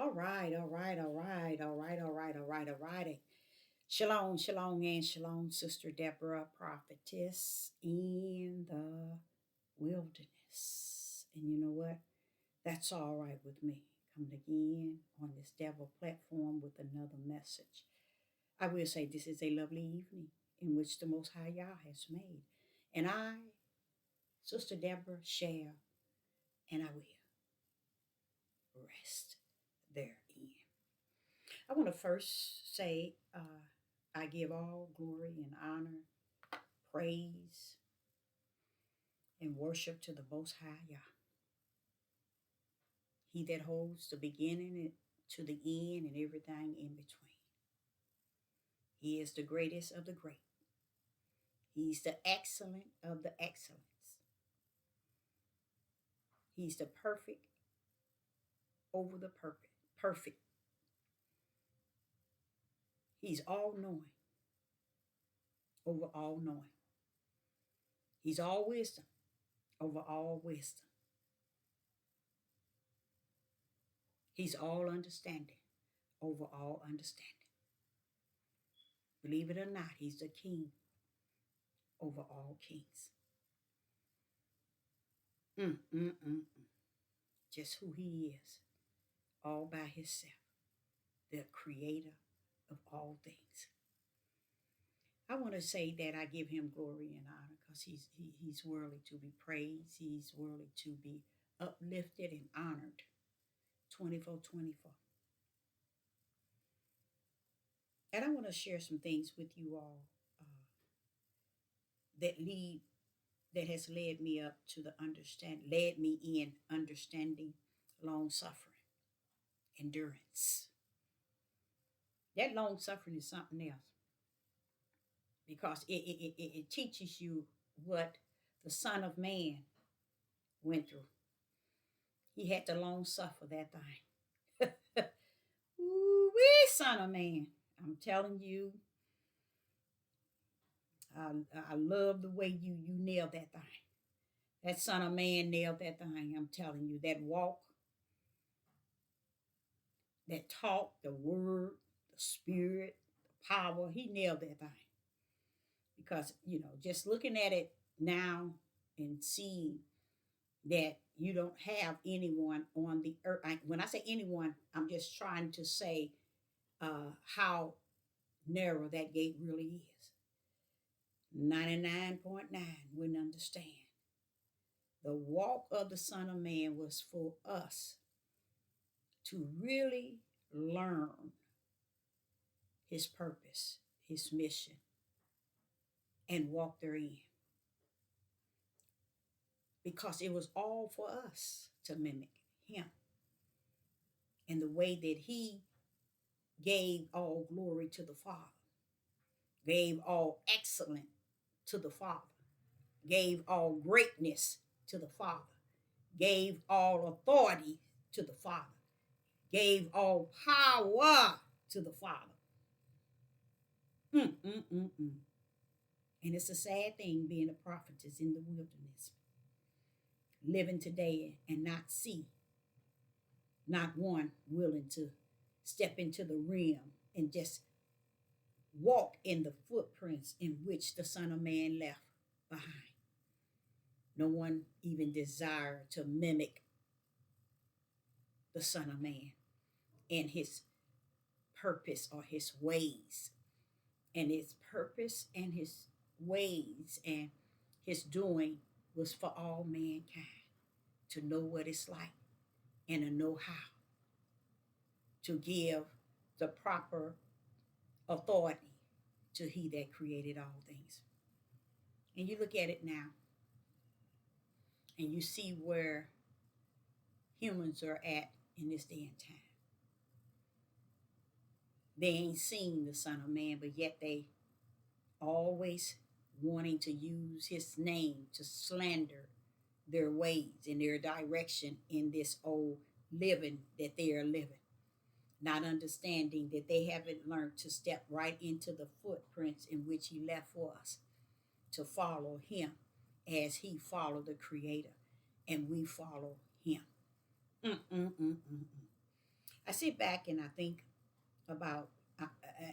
All right, all right, all right, all right, all right, all right, all right. Shalom, shalom, and shalom, Sister Deborah, prophetess in the wilderness. And you know what? That's all right with me. Coming again on this devil platform with another message. I will say this is a lovely evening in which the Most High Yah has made. And I, Sister Deborah, shall and I will rest therein. I want to first say I give all glory and honor, praise, and worship to the Most High Yah. He that holds the beginning to the end and everything in between. He is the greatest of the great. He's the excellent of the excellence. He's the perfect over the perfect. Perfect. He's all knowing over all knowing. He's all wisdom over all wisdom. He's all understanding over all understanding. Believe it or not, he's the king over all kings. Mm, mm, mm, mm. Just who he is, all by himself, the creator of all things. I want to say that I give him glory and honor because he's worthy to be praised. He's worthy to be uplifted and honored 24/24. And I want to share some things with you all uh, that lead that has led me up to the understand led me in understanding long suffering, endurance. That long suffering is something else because it teaches you what the Son of Man went through. He had to long suffer that thing. Ooh, wee, Son of Man. I'm telling you, I, I love the way you nailed that thing. That Son of Man nailed that thing. I'm telling you, that walk, that talk, the word, the spirit, the power, he nailed that thing. Because, just looking at it now and seeing that you don't have anyone on the earth. When I say anyone, I'm just trying to say how narrow that gate really is. 99.9 wouldn't understand. The walk of the Son of Man was for us to really learn his purpose, his mission, and walk therein. Because it was all for us to mimic him and the way that he gave all glory to the Father, gave all excellence to the Father, gave all greatness to the Father, gave all authority to the Father, gave all power to the Father. Mm, mm, mm, mm. And it's a sad thing being a prophetess in the wilderness, living today and not see, not one willing to step into the realm and just walk in the footprints in which the Son of Man left behind. No one even desired to mimic the Son of Man and his purpose or his ways. And his purpose and his ways and his doing was for all mankind to know what it's like and to know how to give the proper authority to he that created all things. And you look at it now and you see where humans are at in this day and time. They ain't seen the Son of Man, but yet they always wanting to use his name to slander their ways and their direction in this old living that they are living, not understanding that they haven't learned to step right into the footprints in which he left for us to follow him as he followed the creator and we follow him. Mm, mm, mm, mm, mm. I sit back and I think about, uh,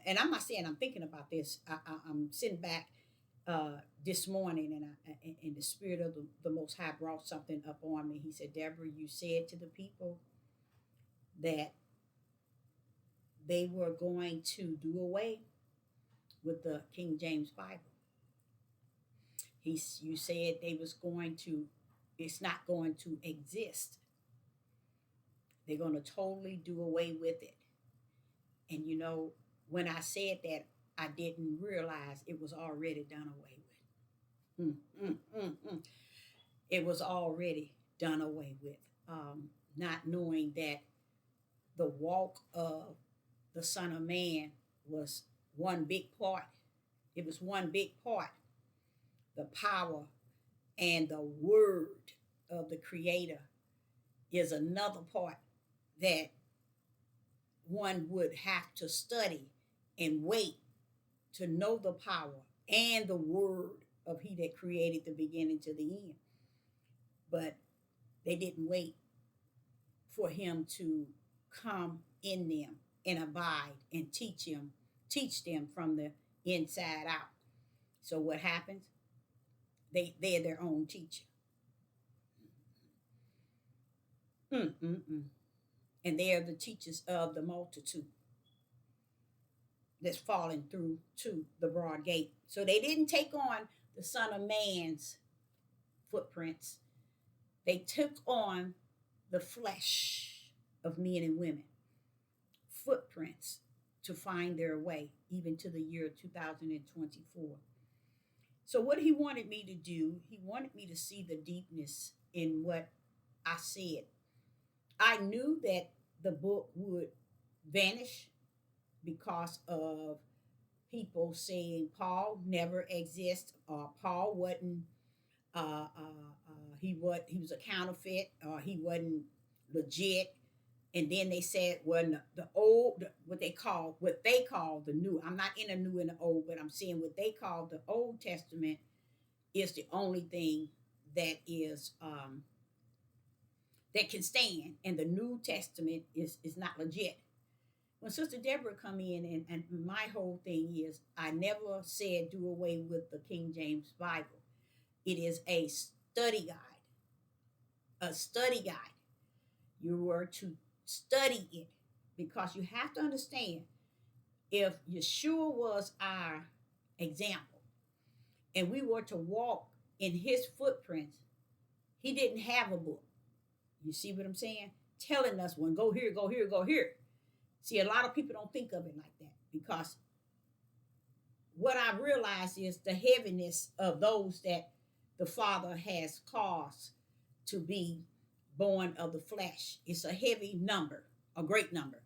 and I'm not saying I'm thinking about this. I'm sitting back this morning, and and the Spirit of the Most High brought something up on me. He said, Deborah, you said to the people that they were going to do away with the King James Bible. You said they was going to, it's not going to exist. They're going to totally do away with it. And you know, when I said that, I didn't realize it was already done away with. It was already done away with. Not knowing that the walk of the Son of Man was one big part. It was one big part. The power and the word of the Creator is another part that one would have to study and wait to know the power and the word of He that created the beginning to the end. But they didn't wait for Him to come in them and abide and teach them from the inside out. So what happens? They're their own teacher. Mm-mm-mm. And they are the teachers of the multitude that's falling through to the broad gate. So they didn't take on the Son of Man's footprints. They took on the flesh of men and women, footprints to find their way, even to the year 2024. So, what he wanted me to do, he wanted me to see the deepness in what I said. I knew that the book would vanish because of people saying Paul never exists, or Paul wasn't, he was a counterfeit, or he wasn't legit. And then they said, well, the old, what they call the new. I'm not in the new and the old, but I'm saying what they call the Old Testament is the only thing that is that can stand, and the New Testament is not legit. When Sister Deborah come in, and my whole thing is, I never said do away with the King James Bible. It is a study guide, a study guide. You were to study it, because you have to understand, if Yeshua was our example and we were to walk in his footprints, he didn't have a book. You see what I'm saying? Telling us when go here, go here, go here. See, a lot of people don't think of it like that, because what I realize is the heaviness of those that the Father has caused to be born of the flesh. It's a heavy number, a great number.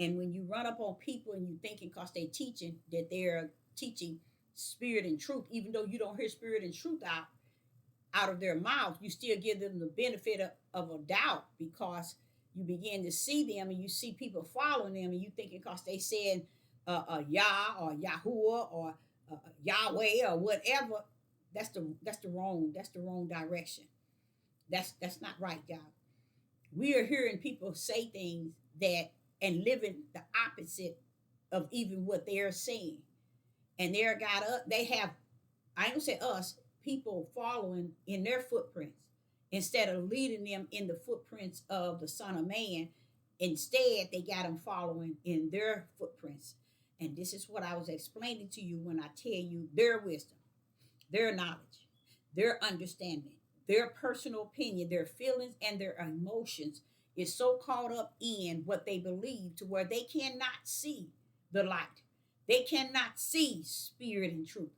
And when you run up on people and you thinking, because they're teaching, that they're teaching spirit and truth, even though you don't hear spirit and truth out of their mouth, you still give them the benefit of a doubt, because you begin to see them and you see people following them, and you thinking because they saying Yah or Yahuwah or Yahweh or whatever, that's the wrong direction. That's not right, y'all. We are hearing people say things that and living the opposite of even what they're saying, and they have, I ain't gonna say us, people following in their footprints instead of leading them in the footprints of the Son of Man. Instead, they got them following in their footprints. And this is what I was explaining to you when I tell you their wisdom, their knowledge, their understanding, their personal opinion, their feelings, and their emotions is so caught up in what they believe to where they cannot see the light. They cannot see spirit and truth.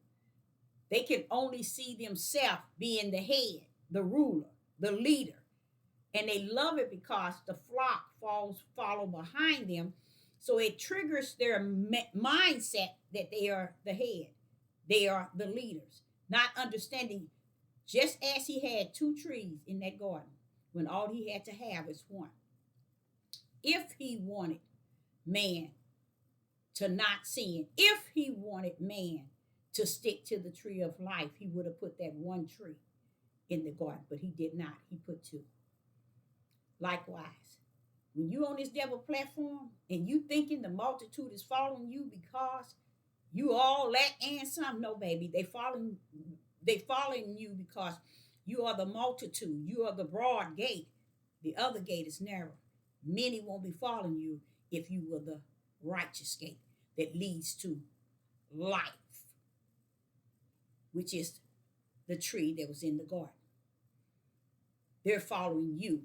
They can only see themselves being the head, the ruler, the leader. And they love it because the flock follow behind them. So it triggers their mindset that they are the head. They are the leaders. Not understanding, just as he had two trees in that garden, when all he had to have is one. If he wanted man to not sin, if he wanted man to stick to the tree of life, he would have put that one tree in the garden, but he did not. He put two. Likewise, When you on this devil platform and you thinking the multitude is following you because you all that and some, no, baby, they following you because you are the multitude. You are the broad gate. The other gate is narrow. Many won't be following you if you were the righteous gate that leads to life, which is the tree that was in the garden. They're following you,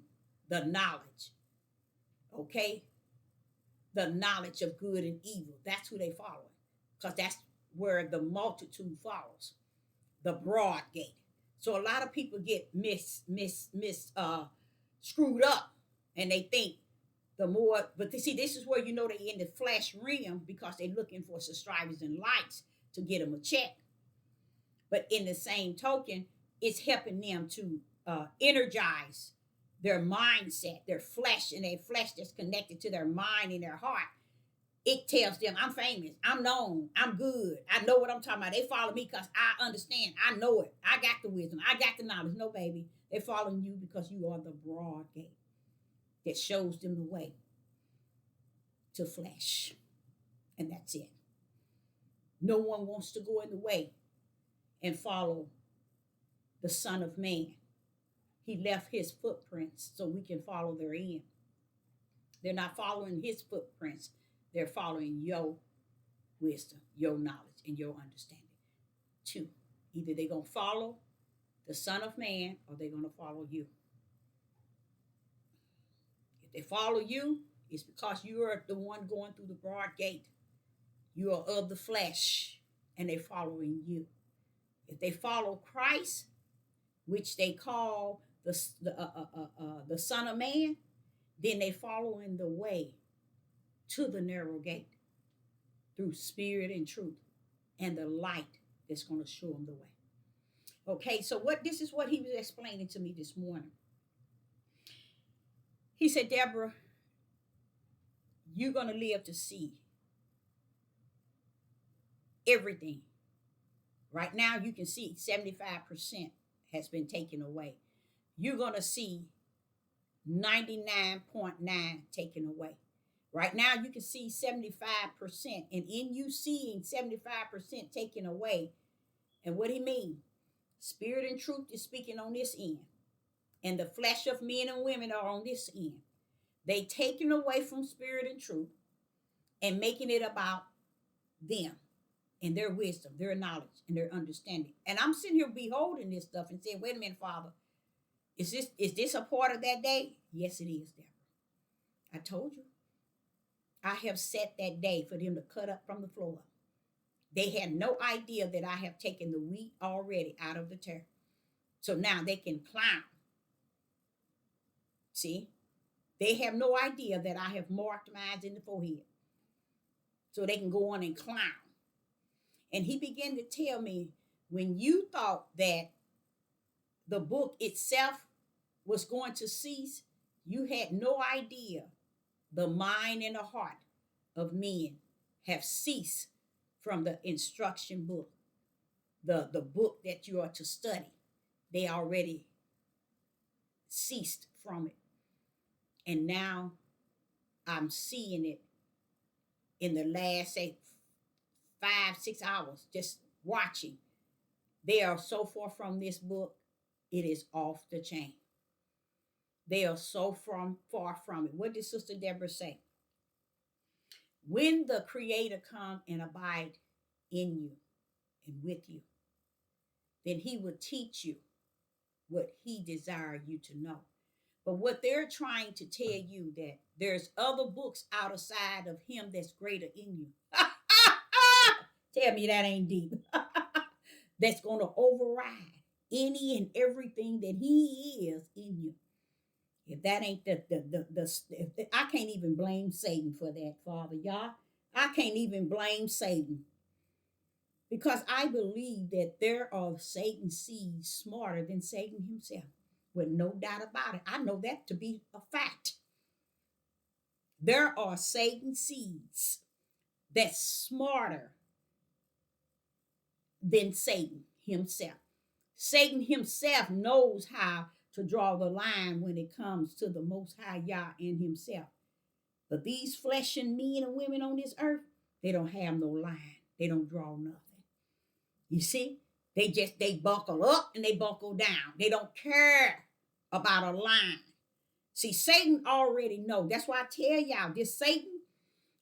the knowledge, okay? The knowledge of good and evil. That's who they follow. Because that's where the multitude follows, the broad gate. So a lot of people get screwed up, and they think the more, but they see, this is where you know they in the flesh realm because they're looking for subscribers and likes to get them a check. But in the same token, it's helping them to energize their mindset, their flesh, and their flesh that's connected to their mind and their heart. It tells them, I'm famous, I'm known, I'm good, I know what I'm talking about. They follow me because I understand, I know it, I got the wisdom, I got the knowledge. No, baby, they're following you because you are the broad gate that shows them the way to flesh. And that's it. No one wants to go in the way and follow the Son of Man. He left his footprints so we can follow their end. They're not following his footprints, they're following your wisdom, your knowledge, and your understanding. Two, either they're going to follow the Son of Man or they're going to follow you. If they follow you, it's because you are the one going through the broad gate. You are of the flesh, and they're following you. If they follow Christ, which they call the Son of Man, then they follow in the way to the narrow gate through spirit and truth and the light that's going to show them the way. Okay, so this is what he was explaining to me this morning. He said, Deborah, you're going to live to see everything. Right now, you can see 75% has been taken away. You're going to see 99.9 taken away. Right now, you can see 75%. And in you seeing 75% taken away, and what he mean? Spirit and truth is speaking on this end. And the flesh of men and women are on this end. They taking away from spirit and truth and making it about them and their wisdom, their knowledge, and their understanding. And I'm sitting here beholding this stuff and saying, wait a minute, Father, is this a part of that day? Yes, it is, Deborah. I told you. I have set that day for them to cut up from the floor. They had no idea that I have taken the wheat already out of the tare. So now they can clown. See? They have no idea that I have marked mine in the forehead. So they can go on and clown. And he began to tell me, when you thought that the book itself was going to cease, you had no idea the mind and the heart of men have ceased from the instruction book, the book that you are to study. They already ceased from it. And now I'm seeing it in the last, say, 5-6 hours, just watching. They are so far from this book, it is off the chain. They are so far from it. What did Sister Deborah say? When the Creator come and abide in you and with you, then he will teach you what he desired you to know. But what they're trying to tell you, that there's other books outside of him that's greater in you. Tell me that ain't deep. That's going to override any and everything that he is in you. If that ain't I can't even blame Satan for that, Father, y'all. I can't even blame Satan, because I believe that there are Satan seeds smarter than Satan himself, with no doubt about it. I know that to be a fact. There are Satan seeds that's smarter than Satan himself. Satan himself knows how to draw the line when it comes to the Most High Yah in Himself. But these flesh and men and women on this earth, they don't have no line. They don't draw nothing. You see, they buckle up and they buckle down. They don't care about a line. See, Satan already knows. That's why I tell y'all, this Satan,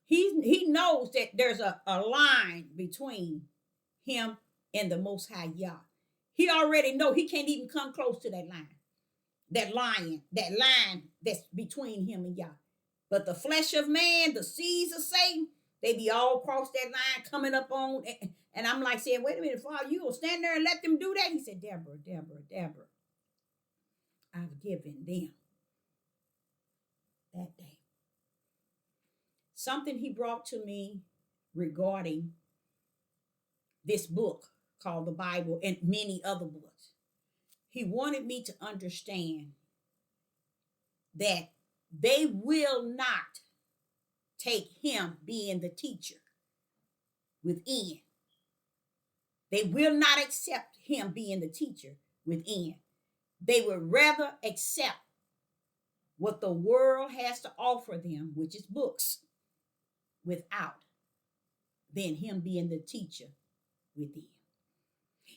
he knows that there's a line between him and the Most High Yah. He already know he can't even come close to that line. That line that's between him and Yah. But the flesh of man, the seeds of Satan, they be all across that line coming up on. And I'm like saying, wait a minute, Father, you gonna stand there and let them do that? He said, Deborah, I've given them that day. Something he brought to me regarding this book called the Bible and many other books. He wanted me to understand that they will not take him being the teacher within. They will not accept him being the teacher within. They would rather accept what the world has to offer them, which is books, without than him being the teacher within.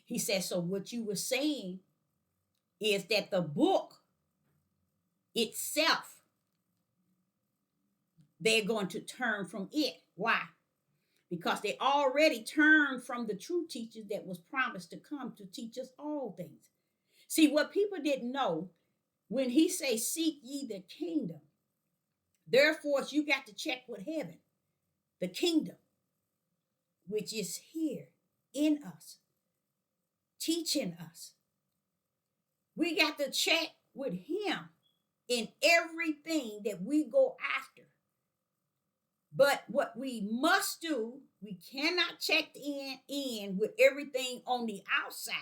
He said, so what you were saying is that the book itself, they're going to turn from it. Why? Because they already turned from the true teachers that was promised to come to teach us all things. See, what people didn't know, when he say, seek ye the kingdom, therefore you got to check with heaven, the kingdom, which is here in us, teaching us. We got to check with him in everything that we go after. But what we must do, we cannot check in with everything on the outside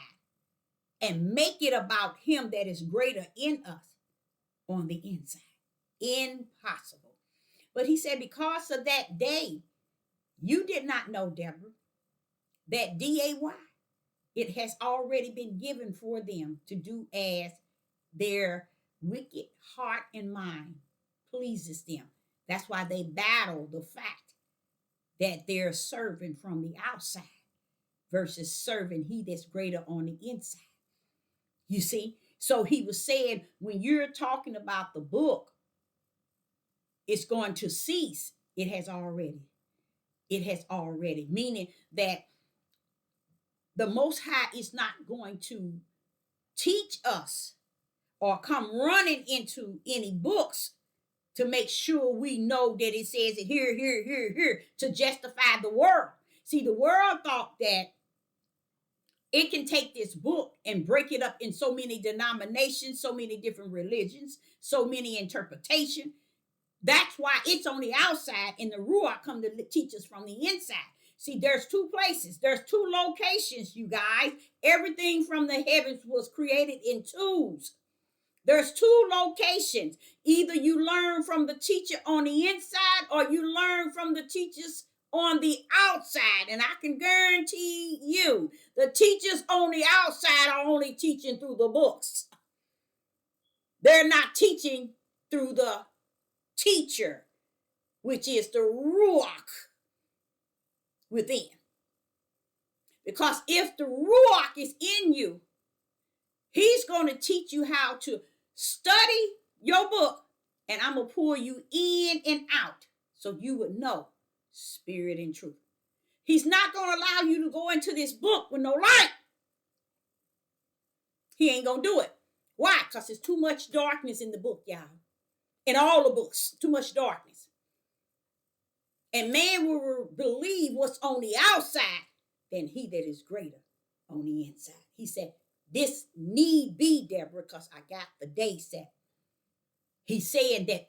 and make it about him that is greater in us on the inside. Impossible. But he said, because of that day, you did not know, Deborah, that DAY, it has already been given for them to do as their wicked heart and mind pleases them. That's why they battle the fact that they're serving from the outside versus serving he that's greater on the inside. You see? So he was saying, when you're talking about the book, it's going to cease. It has already, meaning that the Most High is not going to teach us or come running into any books to make sure we know that it says it here, to justify the world. See, the world thought that it can take this book and break it up in so many denominations, so many different religions, so many interpretations. That's why it's on the outside and the Ruach come to teach us from the inside. See, there's two places. There's two locations, you guys. Everything from the heavens was created in twos. There's two locations. Either you learn from the teacher on the inside or you learn from the teachers on the outside. And I can guarantee you, the teachers on the outside are only teaching through the books. They're not teaching through the teacher, which is the Ruach within. Because if the Ruach is in you, he's going to teach you how to study your book, and I'm going to pull you in and out so you would know spirit and truth. He's not going to allow you to go into this book with no light. He ain't going to do it. Why? Because there's too much darkness in the book, y'all. In all the books, too much darkness. And man will believe what's on the outside than he that is greater on the inside. He said, this need be, Deborah, because I got the day set. He's saying that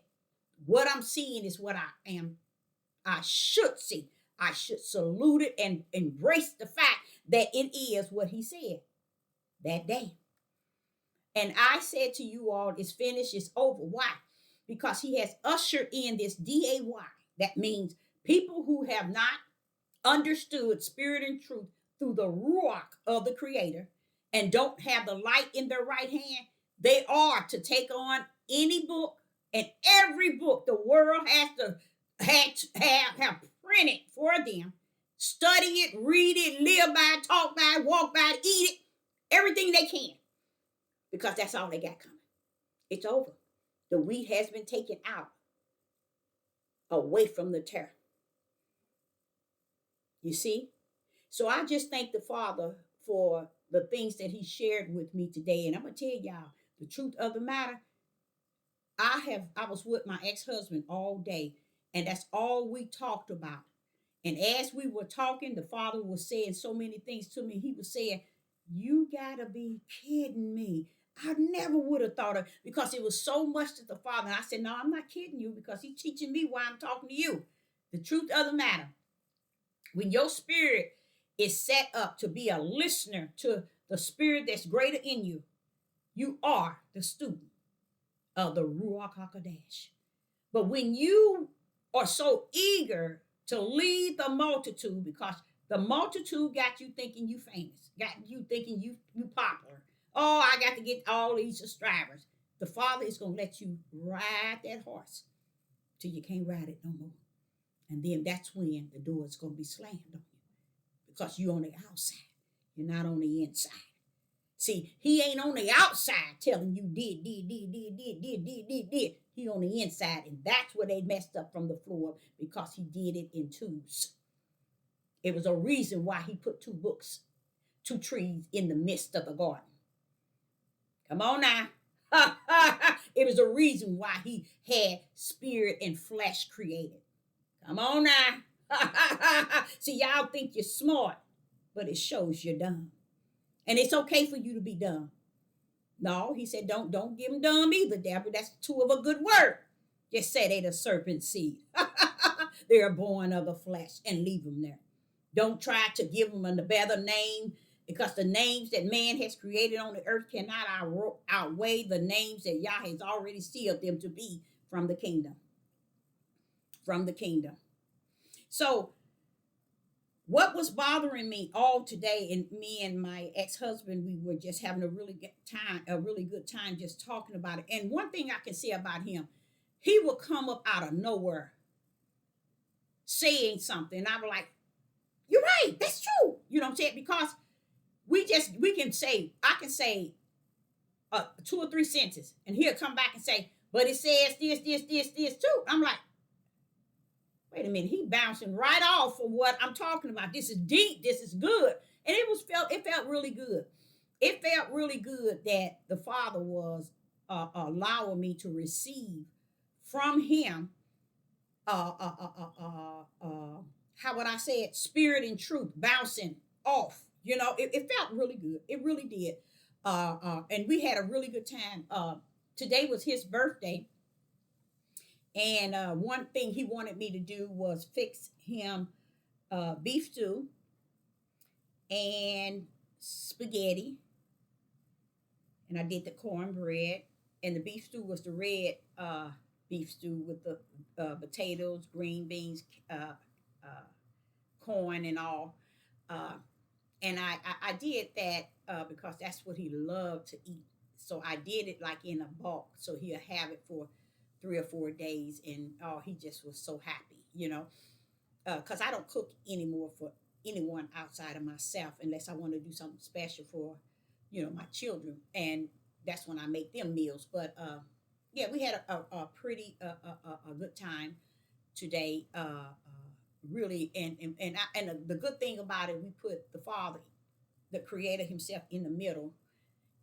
what I'm seeing is what I should see. I should salute it and embrace the fact that it is what he said that day. And I said to you all, it's finished, it's over. Why? Because he has ushered in this DAY. That means people who have not understood spirit and truth through the Ruach of the Creator and don't have the light in their right hand, They are to take on any book and every book the world has to have printed for them. Study it, read it, live by it, talk by it, walk by it, eat it, everything they can, because that's all they got coming. It's over. The wheat has been taken out away from the tare. You see? So I just thank the Father for the things that He shared with me today. And I'm gonna tell y'all the truth of the matter. I was with my ex-husband all day, and that's all we talked about. And as we were talking, the Father was saying so many things to me. He was saying, "You gotta be kidding me." I never would have thought of, because it was so much to the Father. And I said, "No, I'm not kidding you, because He's teaching me why I'm talking to you." The truth of the matter, when your spirit is set up to be a listener to the spirit that's greater in you, you are the student of the Ruach HaKodesh. But when you are so eager to lead the multitude, because the multitude got you thinking you famous, got you thinking you popular. Oh, I got to get all these subscribers. The Father is going to let you ride that horse till you can't ride it no more. And then that's when the door is going to be slammed on you, because you're on the outside. You're not on the inside. See, He ain't on the outside telling you did. He on the inside, and that's where they messed up from the floor, because He did it in twos. It was a reason why He put two trees in the midst of the garden. Come on now. It was a reason why He had spirit and flesh created. Come on now. See, y'all think you're smart, but it shows you're dumb. And it's okay for you to be dumb. No, He said, don't give them dumb either, Deborah. That's two of a good word. Just say they the serpent seed. They are born of the flesh, and leave them there. Don't try to give them a better name, because the names that man has created on the earth cannot outweigh the names that Yah has already sealed them to be from the kingdom. From the kingdom. So, what was bothering me all today, and me and my ex-husband, we were just having a really good time just talking about it. And one thing I can say about him, he will come up out of nowhere saying something. And I was like, "You're right, that's true." You know what I'm saying? Because I can say 2 or 3 sentences, and he'll come back and say, "But it says this too." I'm like, wait a minute, he bouncing right off of what I'm talking about. This is deep, this is good. And it felt really good. It felt really good that the Father was allowing me to receive from Him, uh, uh, uh, uh, how would I say it, spirit and truth bouncing off. It felt really good. It really did. And we had a really good time. Today was his birthday. And one thing he wanted me to do was fix him beef stew and spaghetti. And I did the cornbread. And the beef stew was the red beef stew with the potatoes, green beans, uh, corn, and all. Uh, and I did that because that's what he loved to eat. So I did it like in a bulk, so he'll have it for 3 or 4 days, and oh, he just was so happy. Because I don't cook anymore for anyone outside of myself, unless I want to do something special for my children, and that's when I make them meals. But yeah, we had a pretty a good time today. Really, and the good thing about it, we put the Father, the Creator Himself, in the middle,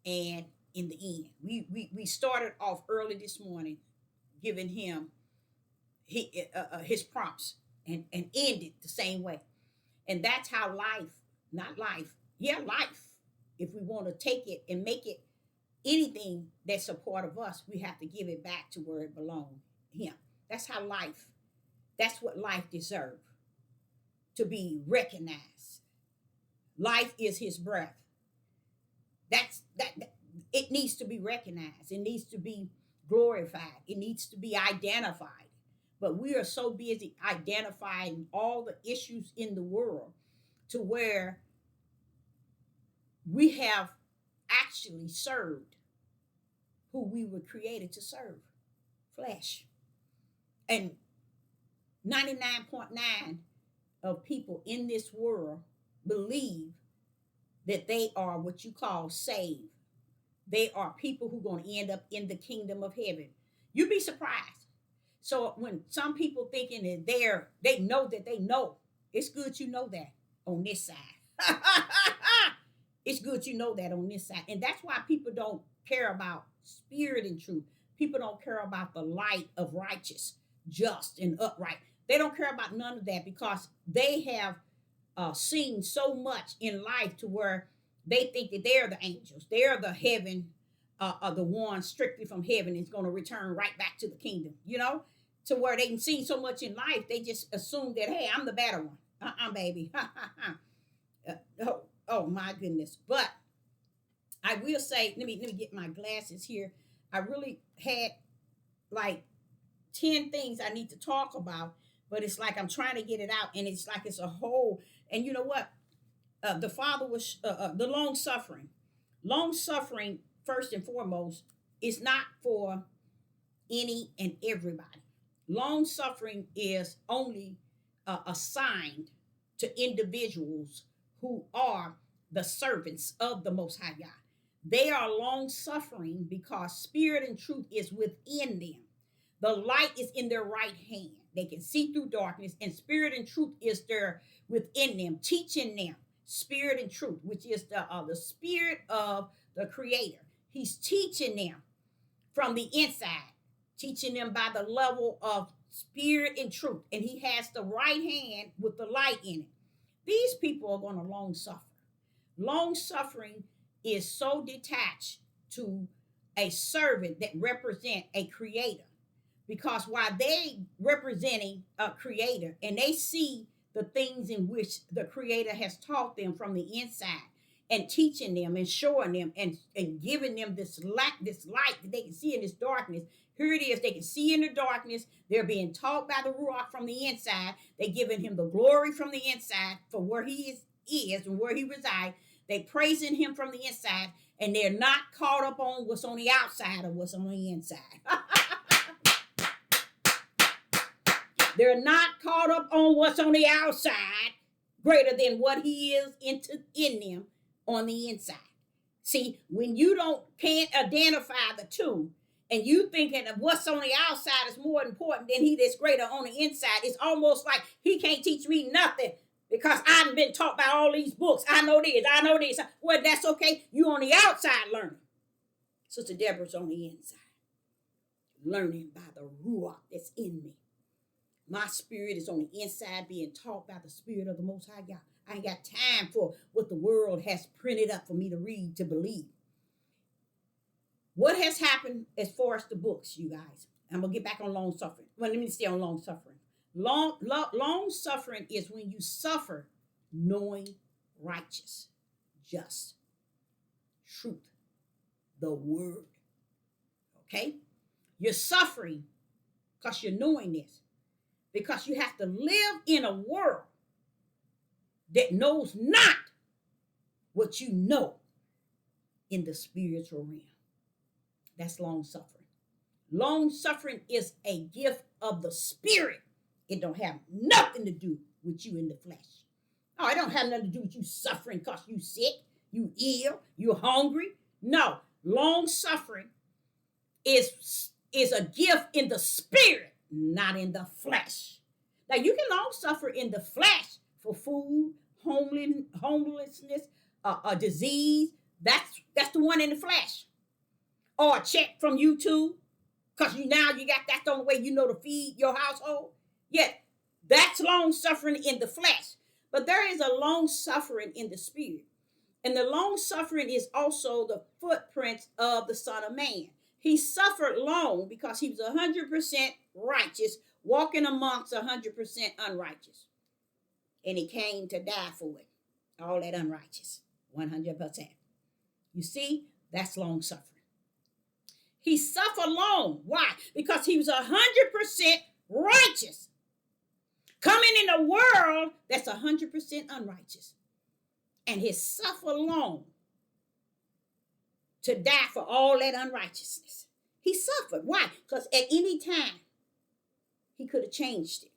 and in the end, we started off early this morning, giving Him his prompts, and ended the same way. And that's how life, not life, yeah, life. If we want to take it and make it anything that's a part of us, we have to give it back to where it belongs. Him. That's how life. That's what life deserves, to be recognized. Life is His breath. That it needs to be recognized. It needs to be glorified. It needs to be identified. But we are so busy identifying all the issues in the world, to where we have actually served who we were created to serve, flesh. And 99.9 of people in this world believe that they are what you call saved. They are people who are going to end up in the kingdom of heaven. You'd be surprised. So when some people thinking that they know that they know, it's good you know that on this side. It's good you know that on this side. And that's why people don't care about spirit and truth. People don't care about the light of righteous, just, and upright. They don't care about none of that because they have seen so much in life to where they think that they're the angels. They're the heaven, the one strictly from heaven is going to return right back to the kingdom, to where they can see so much in life, they just assume that, hey, I'm the better one. Baby. Oh, my goodness. But I will say, let me get my glasses here. I really had like 10 things I need to talk about, but it's like I'm trying to get it out, and it's like it's a whole. And you know what? The Father was the long suffering. Long suffering, first and foremost, is not for any and everybody. Long suffering is only assigned to individuals who are the servants of the Most High God. They are long suffering because spirit and truth is within them. The light is in their right hand. They can see through darkness, and spirit and truth is there within them, teaching them spirit and truth, which is the spirit of the Creator. He's teaching them from the inside, teaching them by the level of spirit and truth, and He has the right hand with the light in it. These people are going to long suffer. Long suffering is so detached to a servant that represent a creator, because while they representing a creator and they see the things in which the creator has taught them from the inside and teaching them and showing them and giving them this light that they can see in this darkness. Here it is. They can see in the darkness. They're being taught by the Ruach from the inside. They're giving Him the glory from the inside for where He is and where He resides. They praising Him from the inside, and they're not caught up on what's on the outside of what's on the inside. They're not caught up on what's on the outside greater than what He is in them on the inside. See, when you can't identify the two, and you thinking of what's on the outside is more important than He that's greater on the inside, it's almost like He can't teach me nothing because I've been taught by all these books. I know this. Well, that's okay. You on the outside learning. Sister Deborah's on the inside, learning by the Ruach that's in me. My spirit is on the inside being taught by the Spirit of the Most High God. I ain't got time for what the world has printed up for me to read, to believe. What has happened as far as the books, you guys? I'm going to get back on long suffering. Well, let me stay on long suffering. Long suffering is when you suffer knowing righteous, just, truth, the word. Okay? You're suffering because you're knowing this. Because you have to live in a world that knows not what you know in the spiritual realm. That's long suffering. Long suffering is a gift of the Spirit. It don't have nothing to do with you in the flesh. Oh, it don't have nothing to do with you suffering because you sick, you ill, you hungry. No, long suffering is a gift in the Spirit, not in the flesh. Now, you can long suffer in the flesh for food, homelessness, a disease. That's the one in the flesh. Or a check from YouTube, because that's the only way you know to feed your household. Yeah, that's long suffering in the flesh. But there is a long suffering in the Spirit. And the long suffering is also the footprints of the Son of Man. He suffered long because He was 100% righteous, walking amongst 100% unrighteous. And He came to die for it. All that unrighteous, 100%. You see, that's long suffering. He suffered long. Why? Because He was 100% righteous, coming in a world that's 100% unrighteous. And He suffered long to die for all that unrighteousness. He suffered. Why? Because at any time, he could have changed it.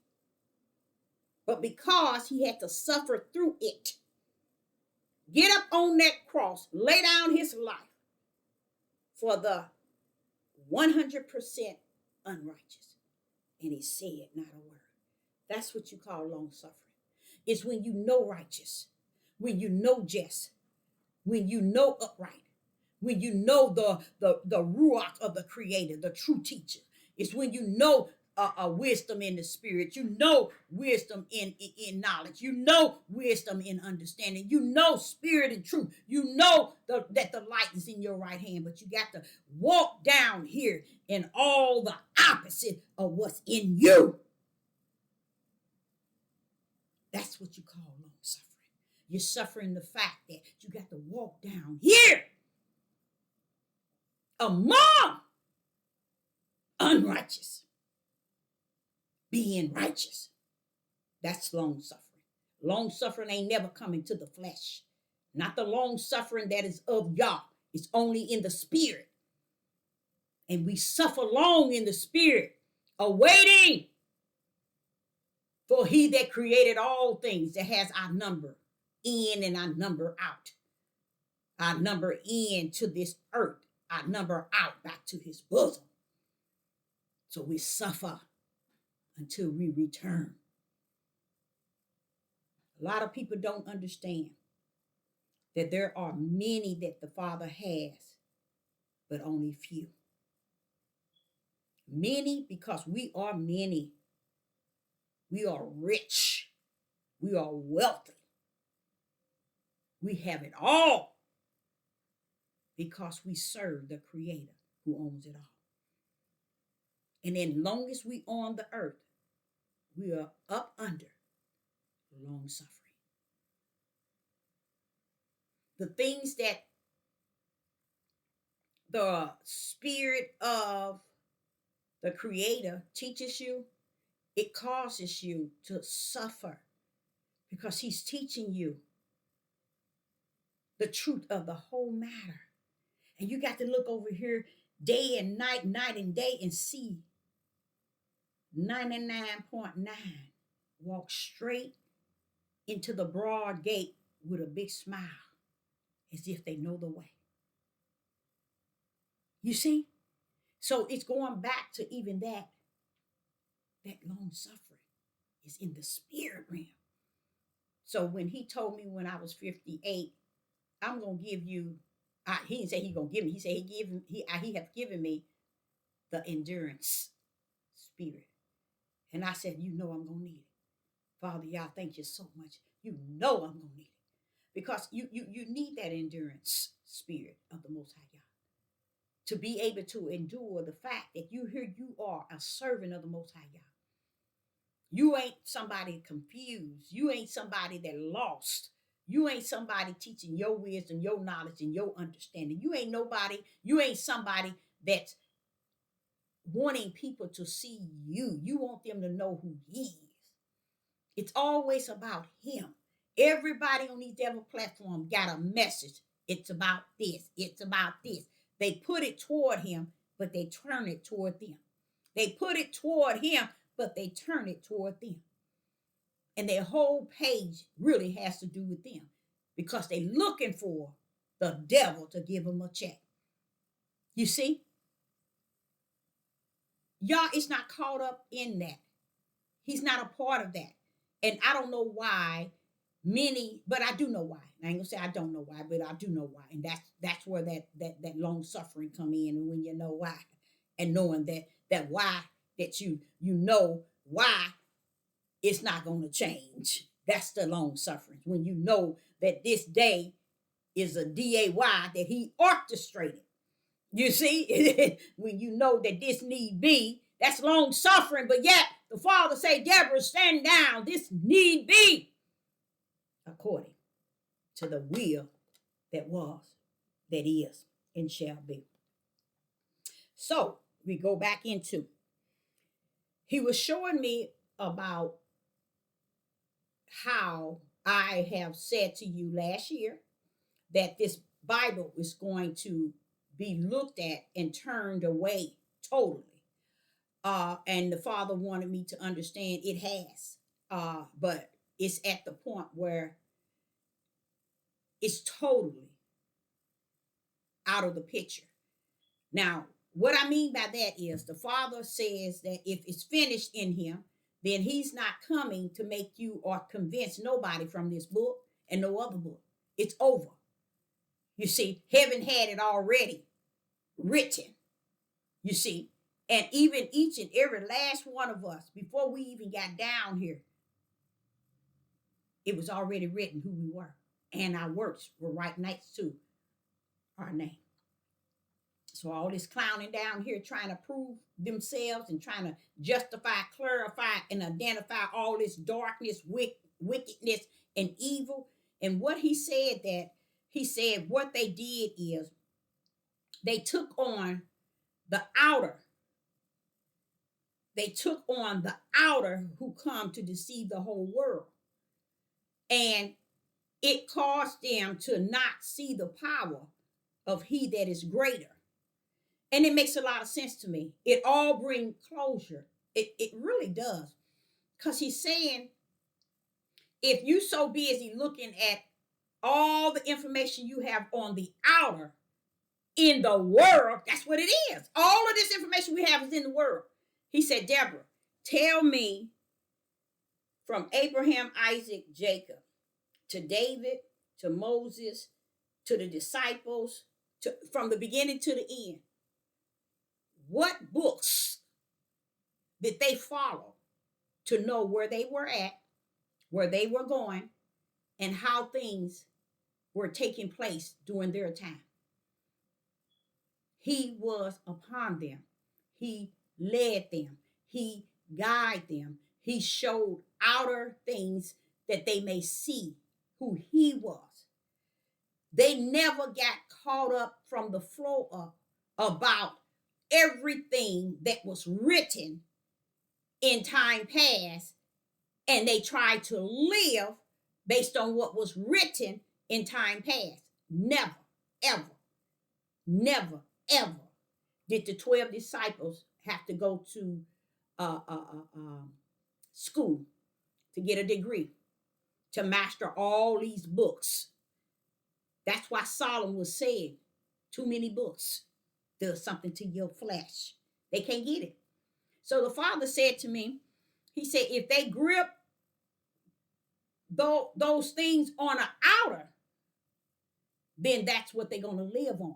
But because he had to suffer through it, get up on that cross, lay down his life for the 100% unrighteous. And he said not a word. That's what you call long suffering. It's when you know righteous, when you know just, when you know upright, when you know the ruach of the creator, the true teacher. It's when you know wisdom in the spirit. You know wisdom in knowledge. You know wisdom in understanding. You know spirit and truth. You know that the light is in your right hand, but you got to walk down here in all the opposite of what's in you. That's what you call long suffering. You're suffering the fact that you got to walk down here among unrighteous, being righteous. That's long suffering. Long suffering ain't never coming to the flesh. Not the long suffering that is of Yah. It's only in the spirit. And we suffer long in the spirit, awaiting for he that created all things, that has our number in and our number out. Our number in to this earth, our number out back to his bosom. So we suffer until we return. A lot of people don't understand that there are many that the Father has, but only few. Many because we are many. We are rich. We are wealthy. We have it all because we serve the Creator who owns it all. And as long as we on the earth, we are up under long suffering. The things that the spirit of the Creator teaches you, it causes you to suffer because he's teaching you the truth of the whole matter. And you got to look over here day and night, night and day, and see 99.9 walk straight into the broad gate with a big smile as if they know the way. You see? So it's going back to even that long suffering is in the spirit realm. So when he told me when I was 58, I'm going to give you, he didn't say he's going to give me, he said he have given me the endurance spirit. And I said, you know I'm going to need it. Father, y'all, thank you so much. You know I'm going to need it. Because you need that endurance spirit of the Most High God to be able to endure the fact that you are a servant of the Most High God. You ain't somebody confused. You ain't somebody that lost. You ain't somebody teaching your wisdom, your knowledge, and your understanding. You ain't somebody that's wanting people to see you. You want them to know who he is. It's always about him. Everybody on these devil platform got a message. It's about this. It's about this. They put it toward him, but they turn it toward them. They put it toward him, but they turn it toward them. And their whole page really has to do with them because they're looking for the devil to give them a check. You see? Yah is not caught up in that. He's not a part of that. And I don't know why many, but I do know why. I ain't gonna say I don't know why, but I do know why. And that's where that long suffering come in, and when you know why, and knowing that why that you know why it's not gonna change. That's the long suffering. When you know that this day is a DAY that he orchestrated. You see, when you know that this need be, that's long suffering, but yet the Father say, Deborah, stand down. This need be according to the will that was, that is, and shall be. So we go back into, he was showing me about how I have said to you last year that this Bible is going to be looked at and turned away totally. And the Father wanted me to understand it has. But it's at the point where it's totally out of the picture. Now, what I mean by that is the Father says that if it's finished in him, then he's not coming to make you or convince nobody from this book and no other book. It's over. You see, heaven had it already written, you see. And even each and every last one of us, before we even got down here, it was already written who we were. And our works were right next to our name. So all this clowning down here trying to prove themselves and trying to justify, clarify, and identify all this darkness, wickedness, and evil. And what he said what they did is they took on the outer. They took on the outer who come to deceive the whole world. And it caused them to not see the power of he that is greater. And it makes a lot of sense to me. It all brings closure. It really does. Because he's saying, if you so busy looking at all the information you have on the outer in the world, that's what it is. All of this information we have is in the world. He said, Deborah, tell me from Abraham, Isaac, Jacob, to David, to Moses, to the disciples, from the beginning to the end, what books did they follow to know where they were at, where they were going, and how things were taking place during their time? He was upon them. He led them. He guided them. He showed outer things that they may see who he was. They never got caught up from the flow up about everything that was written in time past, and they tried to live based on what was written in time past. Never, ever, never, ever did the 12 disciples have to go to school to get a degree, to master all these books. That's why Solomon was saying, too many books does something to your flesh. They can't get it. So the Father said to me, he said, if they grip those things on the outer, then that's what they're going to live on.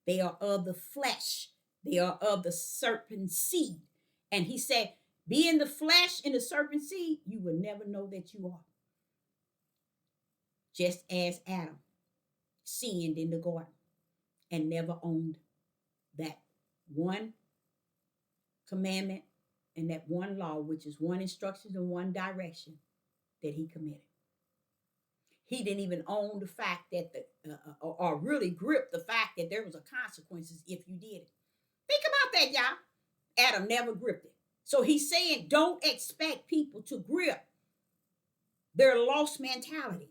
They are of the flesh. They are of the serpent seed. And he said, be in the flesh in the serpent seed, you will never know that you are. Just as Adam sinned in the garden and never owned that one commandment and that one law, which is one instruction and one direction that he committed. He didn't even own the fact that or really grip the fact that there was a consequences if you did it. Think about that, y'all. Adam never gripped it. So he's saying, don't expect people to grip their lost mentality,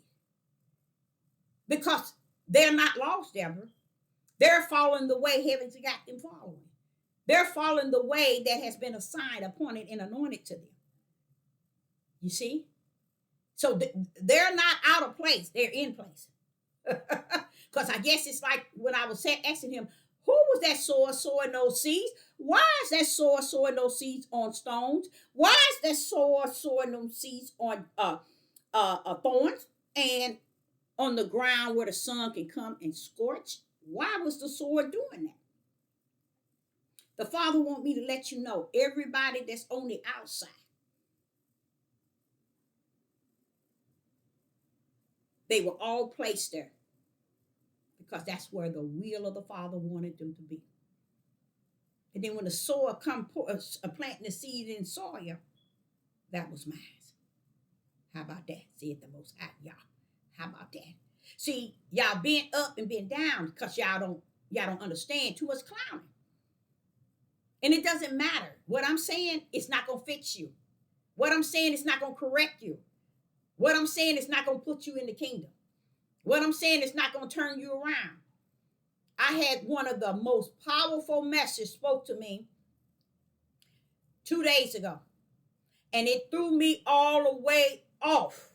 because they're not lost, Deborah. They're following the way heaven's got them following. They're following the way that has been assigned, appointed, and anointed to them. You see? So they're not out of place. They're in place. Because I guess it's like when I was asking him, who was that sower sowing those seeds? Why is that sower sowing those seeds on stones? Why is that sower sowing those seeds on thorns and on the ground where the sun can come and scorch? Why was the sower doing that? The Father wants me to let you know, everybody that's on the outside, they were all placed there because that's where the will of the Father wanted them to be. And then when the sower come planting the seed in soil, that was mine. How about that? Said the Most High, y'all. How about that? See, y'all been up and been down because y'all don't understand too much clowning. And it doesn't matter. What I'm saying, it's not going to fix you. What I'm saying is not going to correct you. What I'm saying is not going to put you in the kingdom. What I'm saying is not going to turn you around. I had one of the most powerful messages spoke to me 2 days ago, and it threw me all the way off.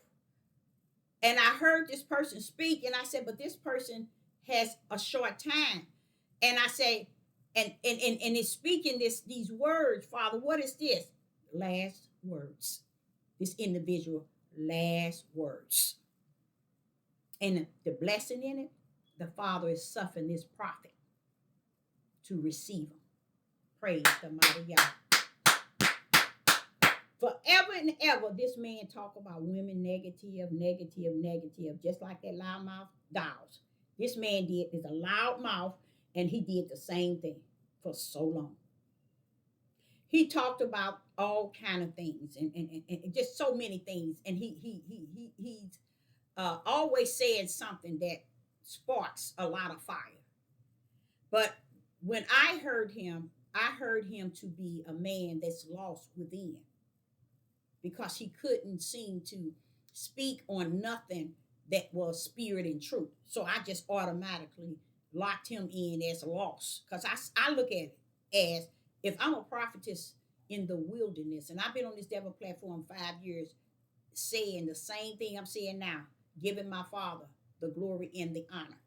And I heard this person speak, and I said, but this person has a short time. And I say, and it's speaking these words, Father, what is this? Last words. This individual, last words. And the blessing in it, the Father is suffering this prophet to receive them. Praise the mighty God. Forever and ever, this man talk about women negative, negative, negative, just like that loudmouth dolls. This man is a loud mouth, and he did the same thing for so long. He talked about all kind of things and just so many things, and he's always saying something that sparks a lot of fire. But when I heard him to be a man that's lost within, because he couldn't seem to speak on nothing that was spirit and truth. So I just automatically locked him in as lost, because I look at it as, if I'm a prophetess in the wilderness, and I've been on this devil platform 5 years saying the same thing I'm saying now, giving my Father the glory and the honor,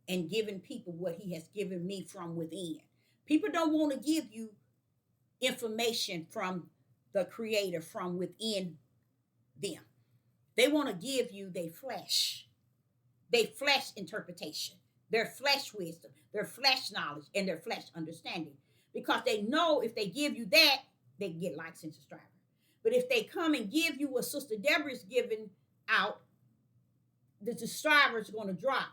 and giving people what he has given me from within. People don't want to give you information from the Creator from within them. They want to give you their flesh interpretation, their flesh wisdom, their flesh knowledge, and their flesh understanding. Because they know if they give you that, they get likes and subscribers. But if they come and give you what Sister Deborah is giving out, the subscribers are going to drop.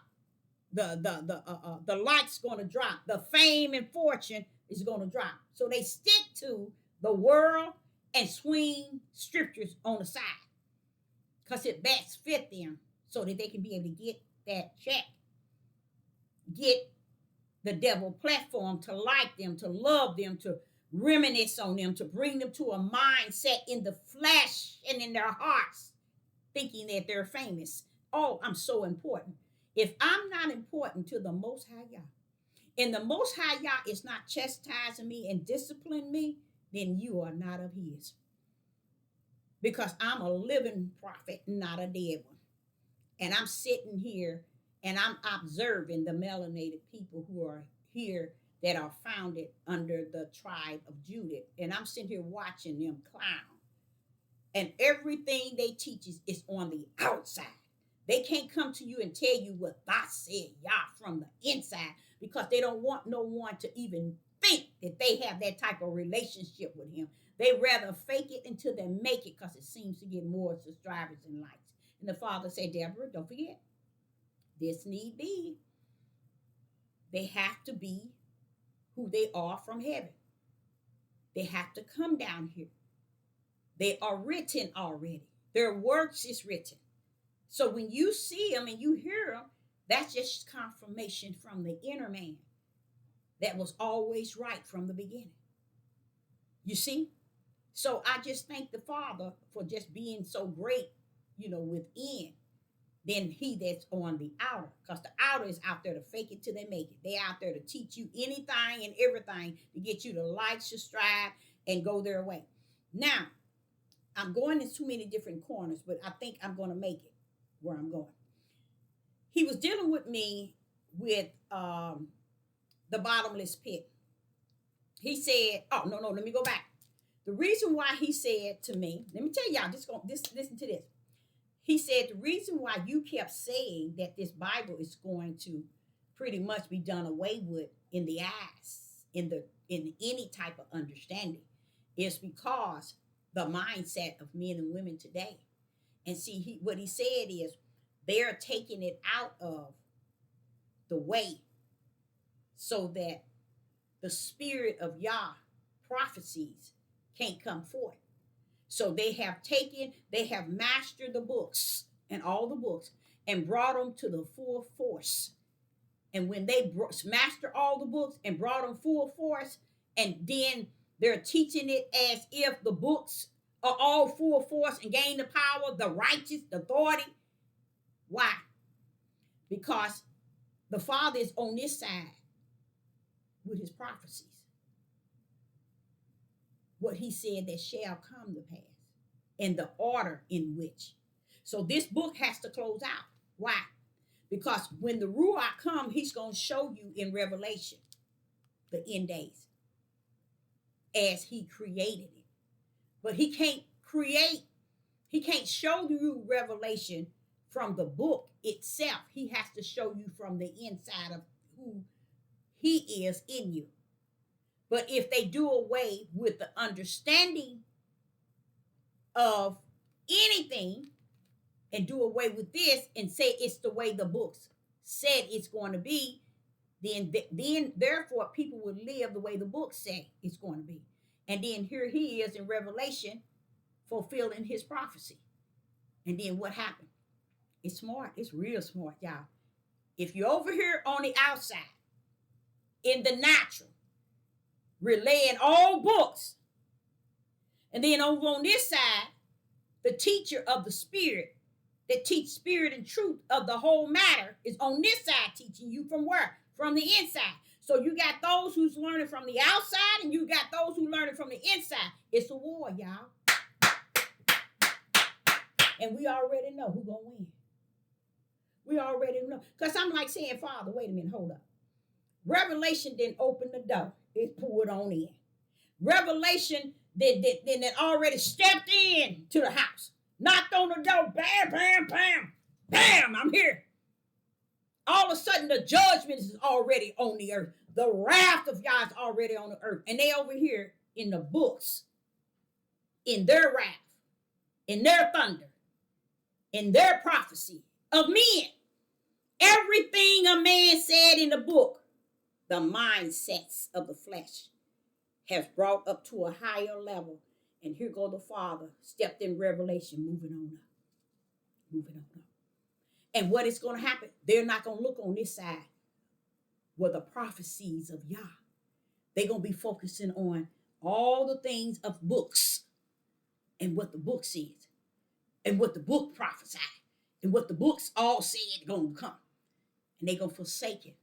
The likes going to drop. The fame and fortune is going to drop. So they stick to the world and swing scriptures on the side, because it best fit them, so that they can be able to get that check, get the devil platform to like them, to love them, to reminisce on them, to bring them to a mindset in the flesh and in their hearts, thinking that they're famous. Oh, I'm so important. If I'm not important to the Most High Yah, and the Most High Yah is not chastising me and disciplining me, then you are not of his. Because I'm a living prophet, not a dead one. And I'm sitting here and I'm observing the melanated people who are here that are founded under the tribe of Judah. And I'm sitting here watching them clown. And everything they teach is on the outside. They can't come to you and tell you what thus said Yah from the inside, because they don't want no one to even think that they have that type of relationship with him. They rather fake it until they make it, because it seems to get more subscribers and likes. And the Father said, Deborah, don't forget, this need be. They have to be who they are from heaven. They have to come down here. They are written already. Their works is written. So when you see them and you hear them, that's just confirmation from the inner man that was always right from the beginning. You see? So I just thank the Father for just being so great, within, than he that's on the outer. Because the outer is out there to fake it till they make it. They out there to teach you anything and everything to get you to like, subscribe, and go their way. Now, I'm going in too many different corners, but I think I'm going to make it where I'm going. He was dealing with me with the bottomless pit. He said, oh, no, let me go back. The reason why he said to me, let me tell y'all, listen to this. He said the reason why you kept saying that this Bible is going to pretty much be done away with in the eyes, in any type of understanding, is because the mindset of men and women today. And see, what he said is they're taking it out of the way so that the spirit of Yah prophecies can't come forth. So they have mastered the books and all the books and brought them to the full force. And when they mastered all the books and brought them full force, and then they're teaching it as if the books are all full force and gain the power, the righteous, the authority. Why? Because The Father is on this side with his prophecies. What he said that shall come to pass, and the order in which. So this book has to close out. Why? Because when the Ruach come, he's going to show you in Revelation the end days as he created it. But he can't show you Revelation from the book itself. He has to show you from the inside of who he is in you. But if they do away with the understanding of anything and do away with this and say it's the way the books said it's going to be, then therefore people will live the way the books say it's going to be. And then here he is in Revelation fulfilling his prophecy. And then what happened? It's smart. It's real smart, y'all. If you're over here on the outside, in the natural, relaying all books, and then over on this side, the teacher of the spirit that teach spirit and truth of the whole matter is on this side teaching you from where? From the inside. So you got those who's learning from the outside and you got those who learning from the inside. It's a war, y'all. And we already know who's going to win. We already know. Because I'm like saying, Father, wait a minute, hold up. Revelation didn't open the door. It pulled on in. Revelation that already stepped in to the house. Knocked on the door. Bam, bam, bam. Bam, I'm here. All of a sudden, the judgment is already on the earth. The wrath of Yah is already on the earth. And they over here in the books, in their wrath, in their thunder, in their prophecy of men. Everything a man said in the book, the mindsets of the flesh has brought up to a higher level. And here go the Father, stepped in Revelation, moving on up. Moving on up. And what is going to happen? They're not going to look on this side where the prophecies of Yah. They're going to be focusing on all the things of books and what the book says and what the book prophesied and what the books all said going to come. And they're going to forsake it.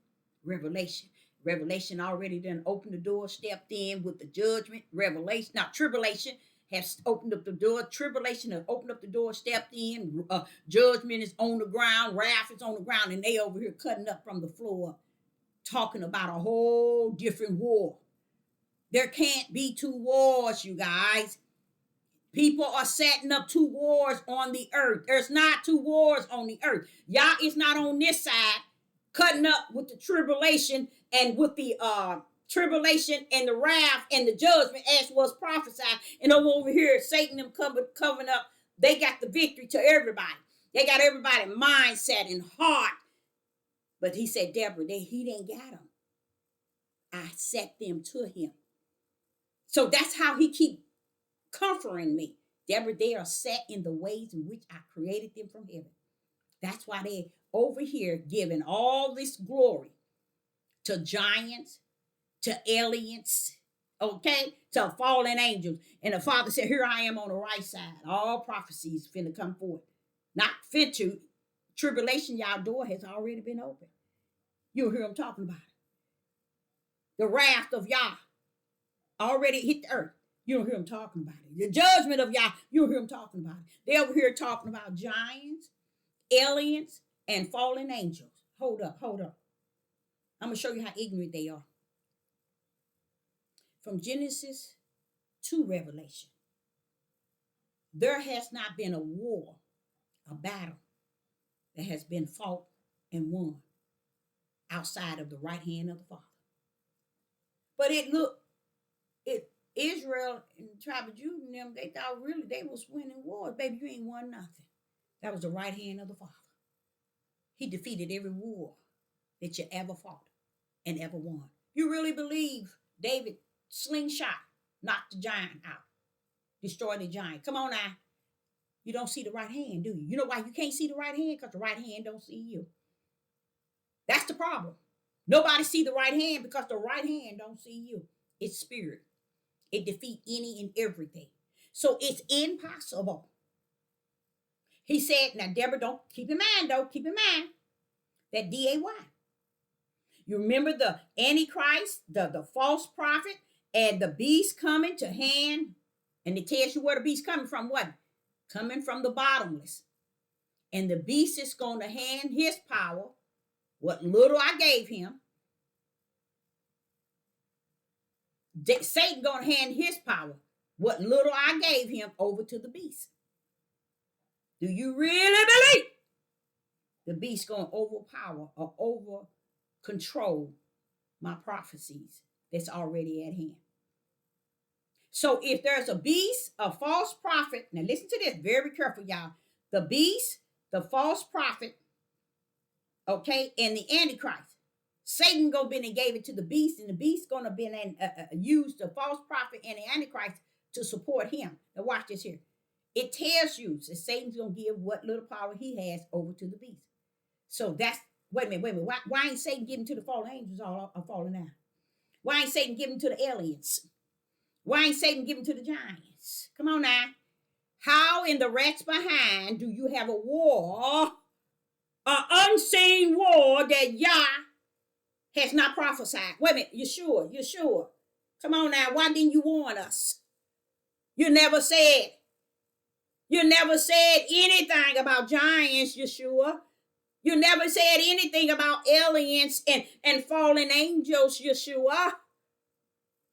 Revelation. Revelation already done opened the door, stepped in with the judgment. Revelation, now tribulation has opened up the door. Tribulation has opened up the door, stepped in. Judgment is on the ground. Wrath is on the ground. And they over here cutting up from the floor, talking about a whole different war. There can't be two wars, you guys. People are setting up two wars on the earth. There's not two wars on the earth. Yah is not on this side, cutting up with the tribulation and with the tribulation and the wrath and the judgment as was prophesied. And over here, Satan them covering up. They got the victory to everybody. They got everybody mindset and heart. But he said, Deborah, he didn't got them. I set them to him. So that's how he keep comforting me. Deborah, they are set in the ways in which I created them from heaven. That's why they over here giving all this glory to giants, to aliens, okay, to fallen angels. And the Father said, here I am on the right side. All prophecies finna come forth. Not fit to. Tribulation, y'all door has already been opened. You'll hear them talking about it. The wrath of Yah already hit the earth. You'll hear them talking about it. The judgment of Yah, you'll hear them talking about it. They're over here talking about giants, aliens, and fallen angels. Hold up. I'm going to show you how ignorant they are. From Genesis to Revelation, there has not been a war, a battle that has been fought and won outside of the right hand of the Father. But Israel and the tribe of Judah and them, they thought really they was winning wars. Baby, you ain't won nothing. That was the right hand of the Father. He defeated every war that you ever fought and ever won. You really believe David slingshot knocked the giant out, destroyed the giant? Come on now. You don't see the right hand, do you? You know why you can't see the right hand? Because the right hand don't see you. That's the problem. Nobody see the right hand because the right hand don't see you. It's spirit. It defeats any and everything. So it's impossible. He said, now Deborah, keep in mind that D-A-Y. You remember the Antichrist, the false prophet, and the beast coming to hand. And it tells you where the beast coming from. What? Coming from the bottomless. And the beast is going to hand his power, what little I gave him. Satan going to hand his power, what little I gave him, over to the beast. Do you really believe the beast going to overpower or over control my prophecies that's already at hand? So if there's a beast, a false prophet, now listen to this, very careful, y'all. The beast, the false prophet, okay, and the Antichrist. Satan go been and gave it to the beast, and the beast gonna be and use the false prophet and the Antichrist to support him. Now watch this here. It tells you that Satan's gonna give what little power he has over to the beast. So that's wait a minute. Why ain't Satan giving to the fallen angels all are falling down? Why ain't Satan giving to the aliens? Why ain't Satan giving to the giants? Come on now. How in the rats behind do you have a war, an unseen war that Yah has not prophesied? Wait a minute, you sure? You sure? Come on now, why didn't you warn us? You never said anything about giants, Yeshua. You never said anything about aliens and fallen angels, Yeshua.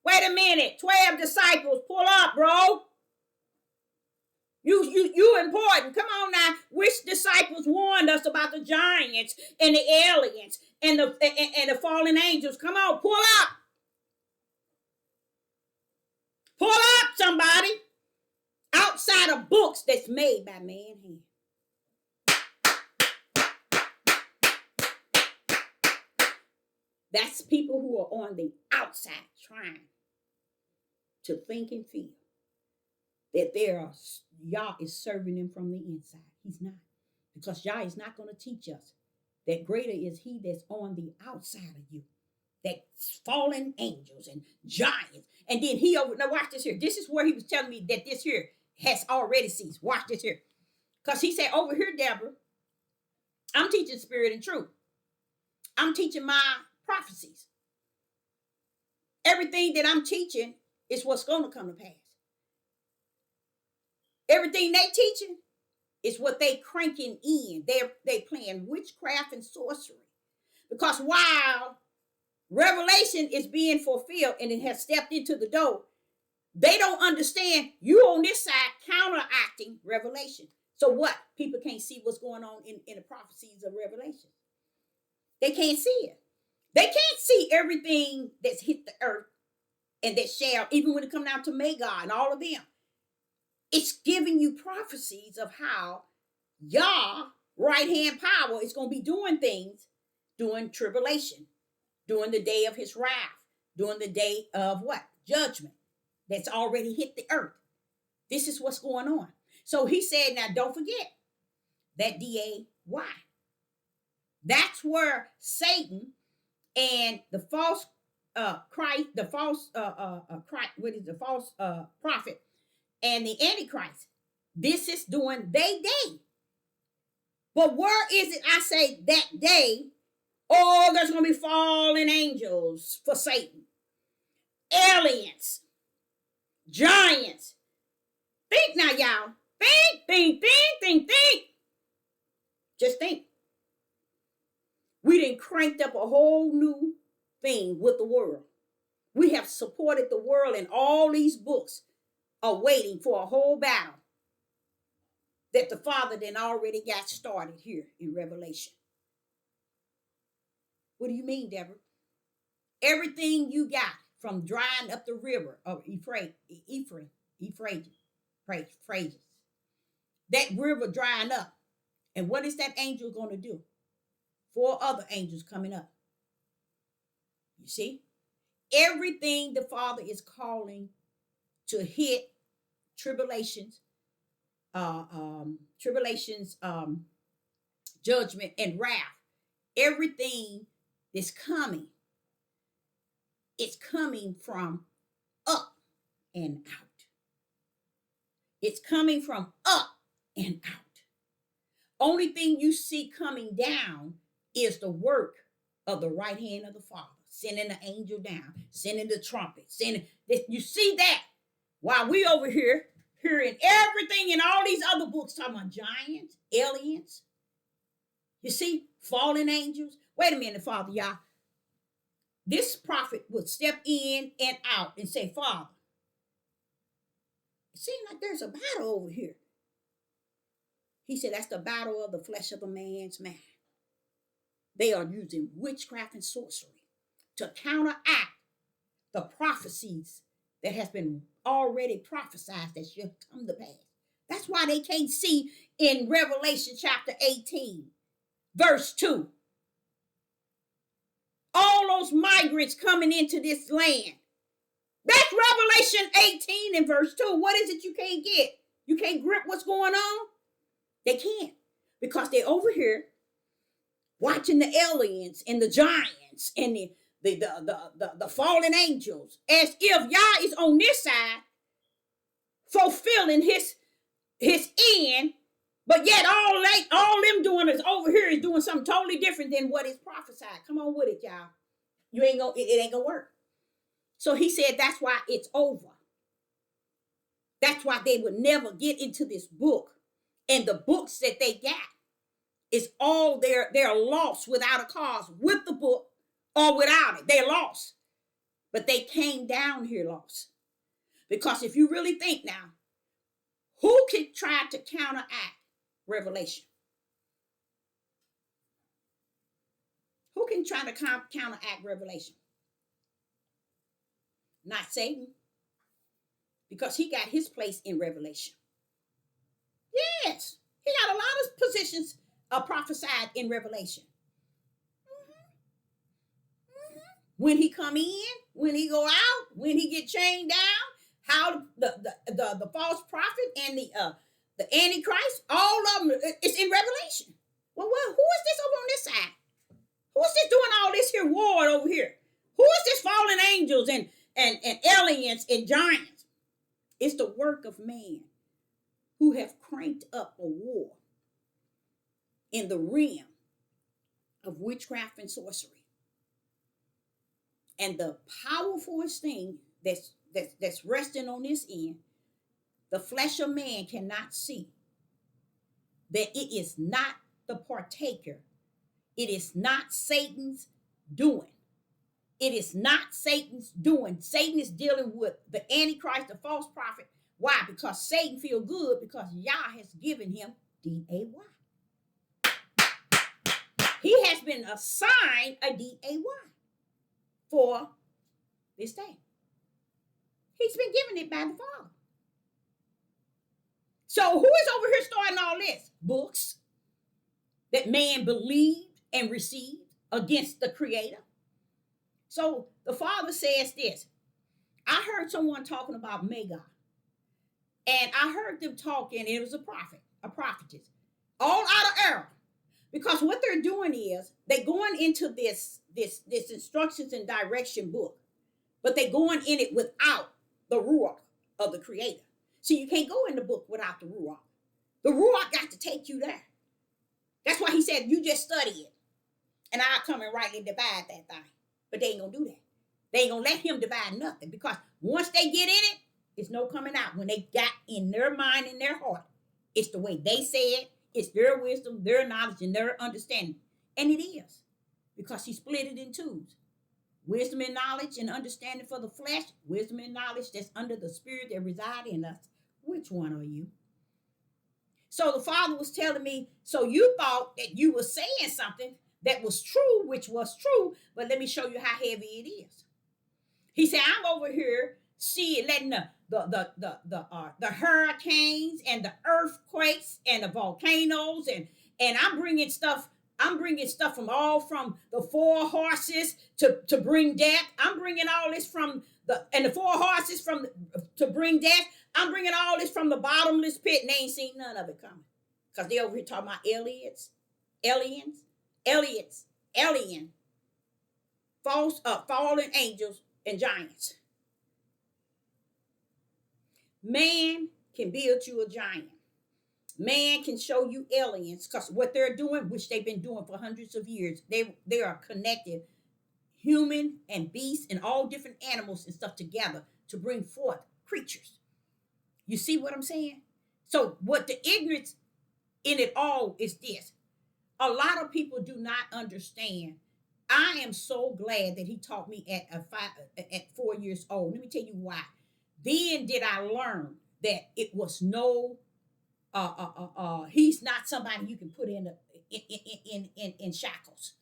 Wait a minute, 12 disciples, pull up, bro. You important. Come on now. Which disciples warned us about the giants and the aliens and the fallen angels? Come on, pull up. Pull up, somebody. Outside of books that's made by man's hand. That's people who are on the outside trying to think and feel that Yah is serving them from the inside. He's not. Because Yah is not going to teach us that greater is he that's on the outside of you. That fallen angels and giants. And then now watch this here. This is where he was telling me that this here has already ceased. Watch this here. Because he said, over here, Deborah, I'm teaching spirit and truth. I'm teaching my prophecies. Everything that I'm teaching is what's going to come to pass. Everything they teaching is what they cranking in. They playing witchcraft and sorcery. Because while revelation is being fulfilled and it has stepped into the door, they don't understand you on this side counteracting revelation. So what? People can't see what's going on in the prophecies of Revelation. They can't see it. They can't see everything that's hit the earth and that shall, even when it comes down to Magog and all of them. It's giving you prophecies of how Yah, right-hand power, is going to be doing things during tribulation, during the day of his wrath, during the day of what? Judgment that's already hit the earth. This is what's going on. So he said, now don't forget that D-A-Y. That's where Satan and the false Christ, the false prophet and the Antichrist. This is doing they day. But where is it I say that day? Oh, there's going to be fallen angels for Satan. Aliens. Giants. Think now, y'all. Think. Just think. We done cranked up a whole new thing with the world. We have supported the world in all these books are waiting for a whole battle that the Father then already got started here in Revelation. What do you mean, Deborah? Everything you got from drying up the river of Euphrates, that river drying up. And what is that angel going to do? 4 other angels coming up. You see? Everything the Father is calling to hit tribulations, judgment and wrath. Everything that's coming, it's coming from up and out. It's coming from up and out. Only thing you see coming down is the work of the right hand of the Father, sending the angel down, sending the trumpet, sending this. You see that while we over here hearing everything in all these other books talking about giants, aliens, you see, fallen angels. Wait a minute, Father, y'all. This prophet would step in and out and say, Father, it seems like there's a battle over here. He said, that's the battle of the flesh of a man's mind. They are using witchcraft and sorcery to counteract the prophecies that has been already prophesied that shall come to pass. That's why they can't see in Revelation chapter 18, verse 2. All those migrants coming into this land. That's Revelation 18 and verse 2. What is it you can't get? You can't grip what's going on? They can't. Because they're over here watching the aliens and the giants and the fallen angels as if Yah is on this side fulfilling his end, but yet all them doing is over here is doing something totally different than what is prophesied. Come on with it, y'all. It ain't gonna work. So he said that's why it's over. That's why they would never get into this book. And the books that they got is all they're lost without a cause, with the book or without it. They're lost. But they came down here lost. Because if you really think now, who can try to counteract Revelation? Who can try to counteract Revelation? Not Satan. Because he got his place in Revelation. Yes. He got a lot of positions prophesied in Revelation. When he come in, when he go out, when he get chained down, how the false prophet and the Antichrist, all of them, it's in Revelation. Well, who is this over on this side? Who is this doing all this here war over here? Who is this fallen angels and aliens and giants? It's the work of man who have cranked up a war in the realm of witchcraft and sorcery. And the powerfulest thing that's resting on this end, the flesh of man cannot see that it is not the partaker. It is not Satan's doing. It is not Satan's doing. Satan is dealing with the Antichrist, the false prophet. Why? Because Satan feels good because Yah has given him D-A-Y. He has been assigned a D-A-Y for this day. He's been given it by the Father. So who is over here starting all this? Books that man believed and received against the Creator. So the Father says this. I heard someone talking about Magog. And I heard them talking, it was a prophetess, all out of error. Because what they're doing is they're going into this instructions and direction book, but they're going in it without the Ruach of the Creator. So you can't go in the book without the Ruach. The Ruach got to take you there. That's why he said, you just study it. And I'll come and rightly divide that thing. But they ain't going to do that. They ain't going to let him divide nothing. Because once they get in it, it's no coming out. When they got in their mind and their heart, it's the way they say it. It's their wisdom, their knowledge, and their understanding. And it is. Because he split it in twos. Wisdom and knowledge and understanding for the flesh. Wisdom and knowledge that's under the spirit that reside in us. Which one are you? So the Father was telling me, so you thought that you were saying something that was true, which was true, but let me show you how heavy it is. He said, I'm over here letting the hurricanes and the earthquakes and the volcanoes and I'm bringing stuff from the four horses to bring death. I'm bringing all this from the four horses to bring death. I'm bringing all this from the bottomless pit, and they ain't seen none of it coming. Because they over here talking about alien, fallen angels, and giants. Man can build you a giant. Man can show you aliens because what they're doing, which they've been doing for hundreds of years, they are connected human and beast and all different animals and stuff together to bring forth creatures. You see what I'm saying? So what the ignorance in it all is this. A lot of people do not understand. I am so glad that he taught me at 4 years old. Let me tell you why. Then did I learn that it was no he's not somebody you can put in shackles.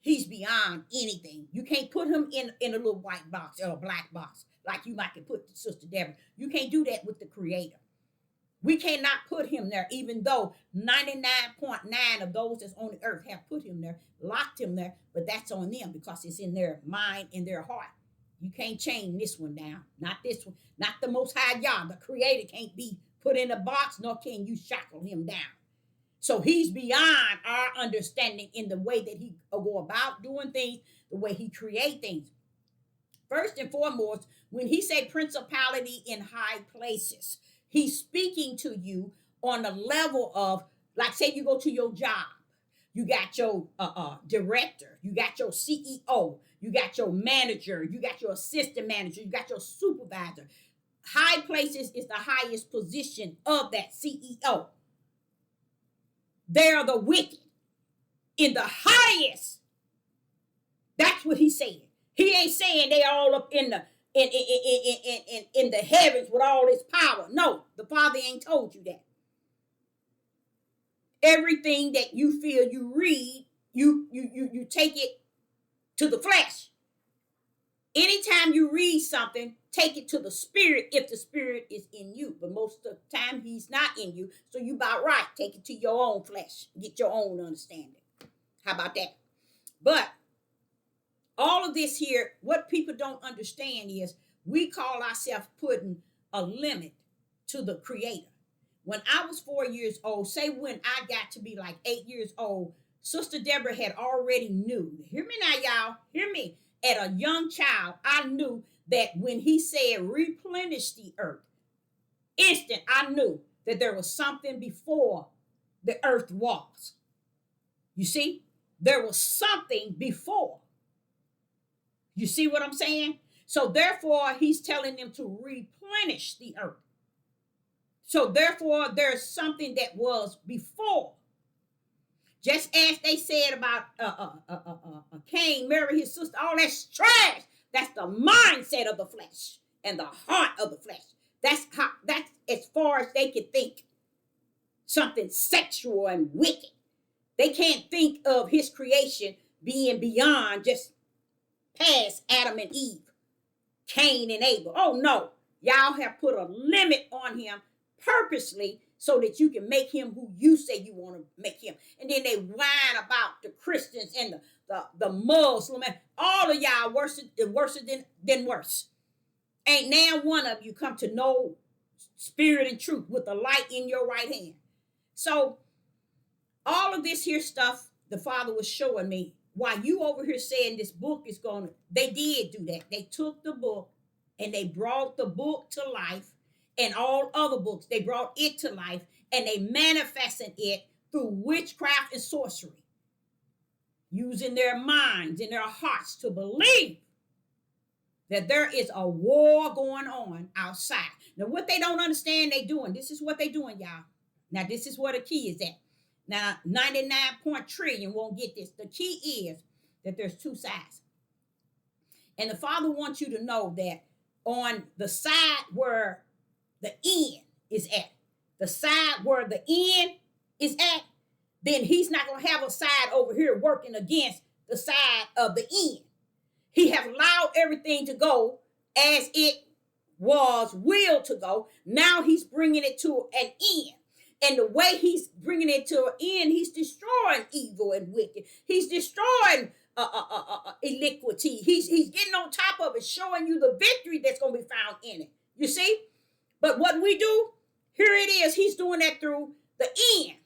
He's beyond anything. You can't put him in a little white box or a black box like you might can put Sister Deborah. You can't do that with the Creator. We cannot put him there, even though 99.9 of those that's on the earth have put him there, locked him there, but that's on them because it's in their mind and their heart. You can't chain this one down. Not this one. Not the Most High Yah. The Creator can't be put in a box, nor can you shackle him down. So he's beyond our understanding in the way that he go about doing things, the way he create things. First and foremost, when he say principality in high places, he's speaking to you on a level of, like, say you go to your job. You got your director, you got your CEO, you got your manager, you got your assistant manager, you got your supervisor. High places is the highest position of that CEO. They are the wicked in the highest. That's what he's saying. He ain't saying they all up in the heavens with all this power. No, the Father ain't told you that. Everything that you feel you read, you take it to the flesh. Anytime you read something, take it to the spirit if the spirit is in you. But most of the time, he's not in you. So you about right. Take it to your own flesh. Get your own understanding. How about that? But all of this here, what people don't understand is we call ourselves putting a limit to the Creator. When I was 4 years old, say when I got to be like 8 years old, Sister Deborah had already knew. Hear me now, y'all. Hear me. At a young child, I knew that when he said replenish the earth, instant, I knew that there was something before the earth was. You see? There was something before. You see what I'm saying? So therefore, he's telling them to replenish the earth. So therefore, there's something that was before. Just as they said about Cain marry his sister, all that's trash. That's the mindset of the flesh and the heart of the flesh. That's as far as they can think. Something sexual and wicked. They can't think of his creation being beyond just past Adam and Eve, Cain and Abel. Oh no, y'all have put a limit on him purposely so that you can make him who you say you want to make him. And then they whine about the Christians and the Muslim, and all of y'all worse than worse. Ain't now one of you come to know spirit and truth with the light in your right hand. So all of this here stuff the Father was showing me while you over here saying this book is going to, they did do that. They took the book and they brought the book to life, and all other books, they brought it to life, and they manifested it through witchcraft and sorcery, using their minds and their hearts to believe that there is a war going on outside. Now, what they don't understand they doing, this is what they doing, y'all. Now, this is where the key is at. Now, 99 point trillion won't get this. The key is that there's two sides. And the Father wants you to know that on the side where the end is at, the side where the end is at, then he's not going to have a side over here working against the side of the end. He has allowed everything to go as it was willed to go. Now he's bringing it to an end. And the way he's bringing it to an end, he's destroying evil and wicked. He's destroying iniquity. He's getting on top of it, showing you the victory that's going to be found in it. You see? But what we do, here it is. He's doing that through the end.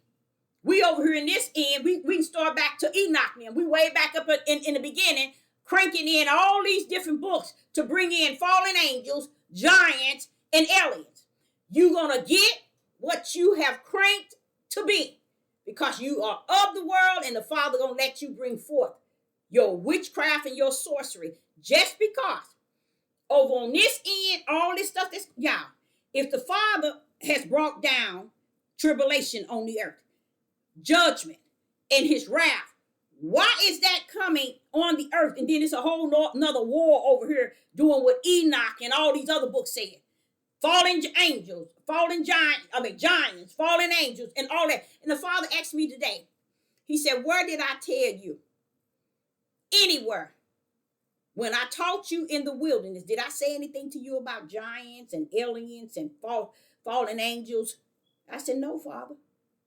We over here in this end, we can start back to Enoch now. We way back up in the beginning, cranking in all these different books to bring in fallen angels, giants, and aliens. You're going to get what you have cranked to be, because you are of the world, and the Father gonna let you bring forth your witchcraft and your sorcery, just because over on this end, all this stuff that's y'all. If the Father has brought down tribulation on the earth, judgment, and his wrath, why is that coming on the earth? And then it's a whole another war over here doing what Enoch and all these other books said. Fallen angels, giants, fallen angels, and all that. And the Father asked me today, he said, where did I tell you? Anywhere. When I taught you in the wilderness, did I say anything to you about giants and aliens and fallen angels? I said, no, Father.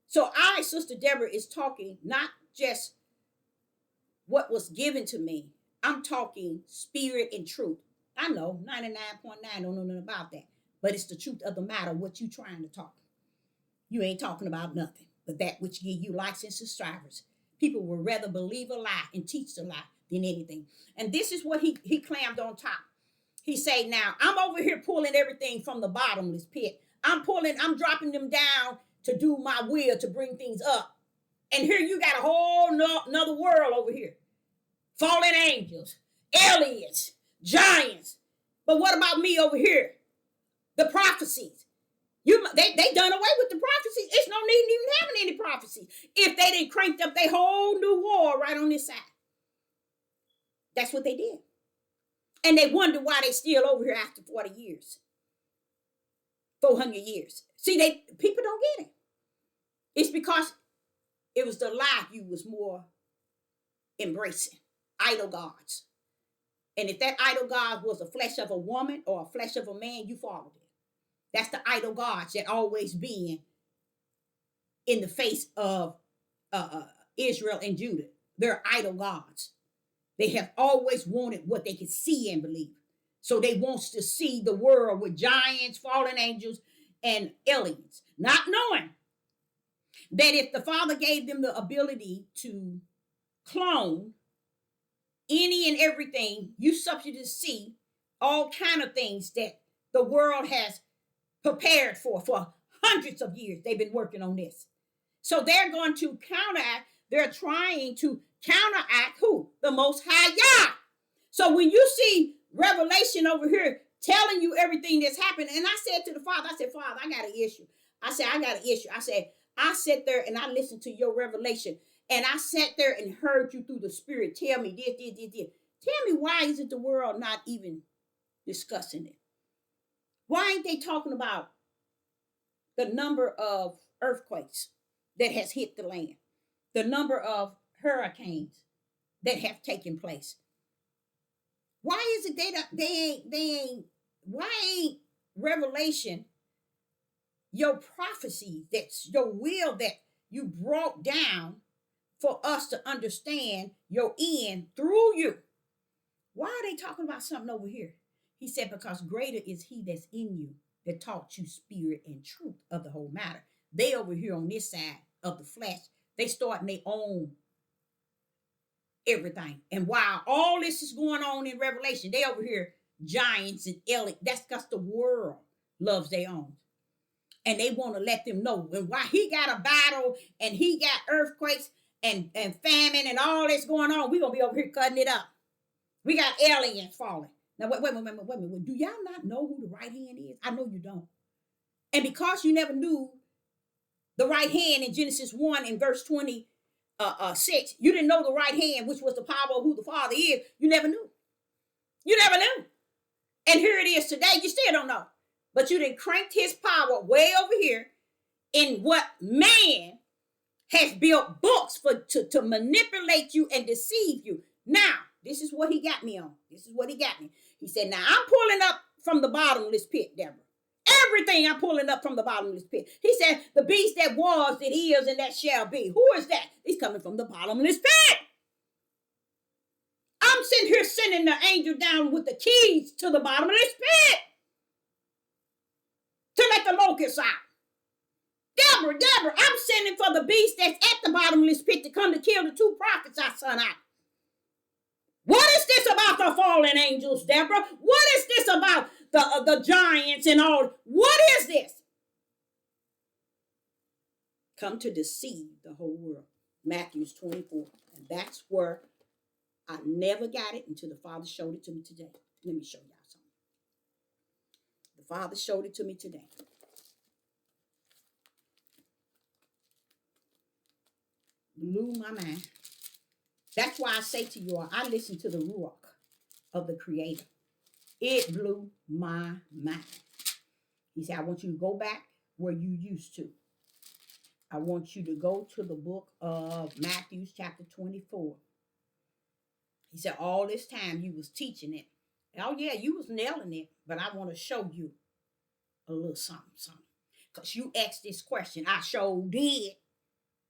So Sister Deborah, is talking not just what was given to me. I'm talking spirit and truth. I know 99.9 don't know nothing about that. But it's the truth of the matter, what you trying to talk. You ain't talking about nothing but that which give you licensed subscribers. People would rather believe a lie and teach the lie than anything. And this is what he clammed on top. He say, now, I'm over here pulling everything from the bottomless pit. I'm dropping them down to do my will, to bring things up. And here you got a whole another world over here. Fallen angels, aliens, giants. But what about me over here? The prophecies. They done away with the prophecies. It's no need even having any prophecies if they didn't cranked up their whole new war right on this side. That's what they did. And they wonder why they still over here after 40 years. 400 years. See, people don't get it. It's because it was the lie you was more embracing. Idol gods. And if that idol god was the flesh of a woman or a flesh of a man, you followed it. That's the idol gods that always been in the face of Israel and Judah. They're idol gods. They have always wanted what they could see and believe. So they wants to see the world with giants, fallen angels, and aliens. Not knowing that if the Father gave them the ability to clone any and everything, you subject to see all kind of things that the world has prepared for hundreds of years. They've been working on this. So they're going to counteract. They're trying to counteract who? The Most High Yah. So when you see Revelation over here telling you everything that's happened, and I said to the Father, I said, Father, I got an issue. I said, I sat there and I listened to your revelation. And I sat there and heard you through the Spirit tell me this. Tell me, why isn't the world not even discussing it? Why ain't they talking about the number of earthquakes that has hit the land? The number of hurricanes that have taken place? Why is it why ain't Revelation, your prophecy, that's your will that you brought down for us to understand your end through you? Why are they talking about something over here? He said, because greater is he that's in you that taught you spirit and truth of the whole matter. They over here on this side of the flesh, they starting their own everything. And while all this is going on in Revelation, they over here giants and aliens. That's because the world loves their own. And they want to let them know. And while he got a battle and he got earthquakes and famine and all this going on, we're going to be over here cutting it up. We got aliens falling. Now, wait a minute. Do y'all not know who the right hand is? I know you don't. And because you never knew the right hand in Genesis 1 and verse 26, you didn't know the right hand, which was the power of who the Father is. You never knew. You never knew. And here it is today. You still don't know. But you done cranked his power way over here in what man has built books to manipulate you and deceive you. Now, this is what he got me on. He said, now I'm pulling up from the bottomless pit, Deborah. Everything I'm pulling up from the bottomless pit. He said, the beast that was, that is, and that shall be. Who is that? He's coming from the bottomless pit. I'm sitting here sending the angel down with the keys to the bottomless pit to let the locusts out. Deborah, I'm sending for the beast that's at the bottomless pit to come to kill the two prophets I sent out. What is this about the fallen angels, Deborah? What is this about the giants and all? What is this? come to deceive the whole world. Matthew's 24. And that's where I never got it until the Father showed it to me today. Let me show y'all something. The Father showed it to me today. Blew my mind. That's why I say to you all, I listen to the Ruach of the Creator. It blew my mind. He said, I want you to go back where you used to. I want you to go to the book of Matthew chapter 24. He said, all this time you was teaching it. Oh, yeah, you was nailing it, but I want to show you a little something. Because you asked this question. I sure did.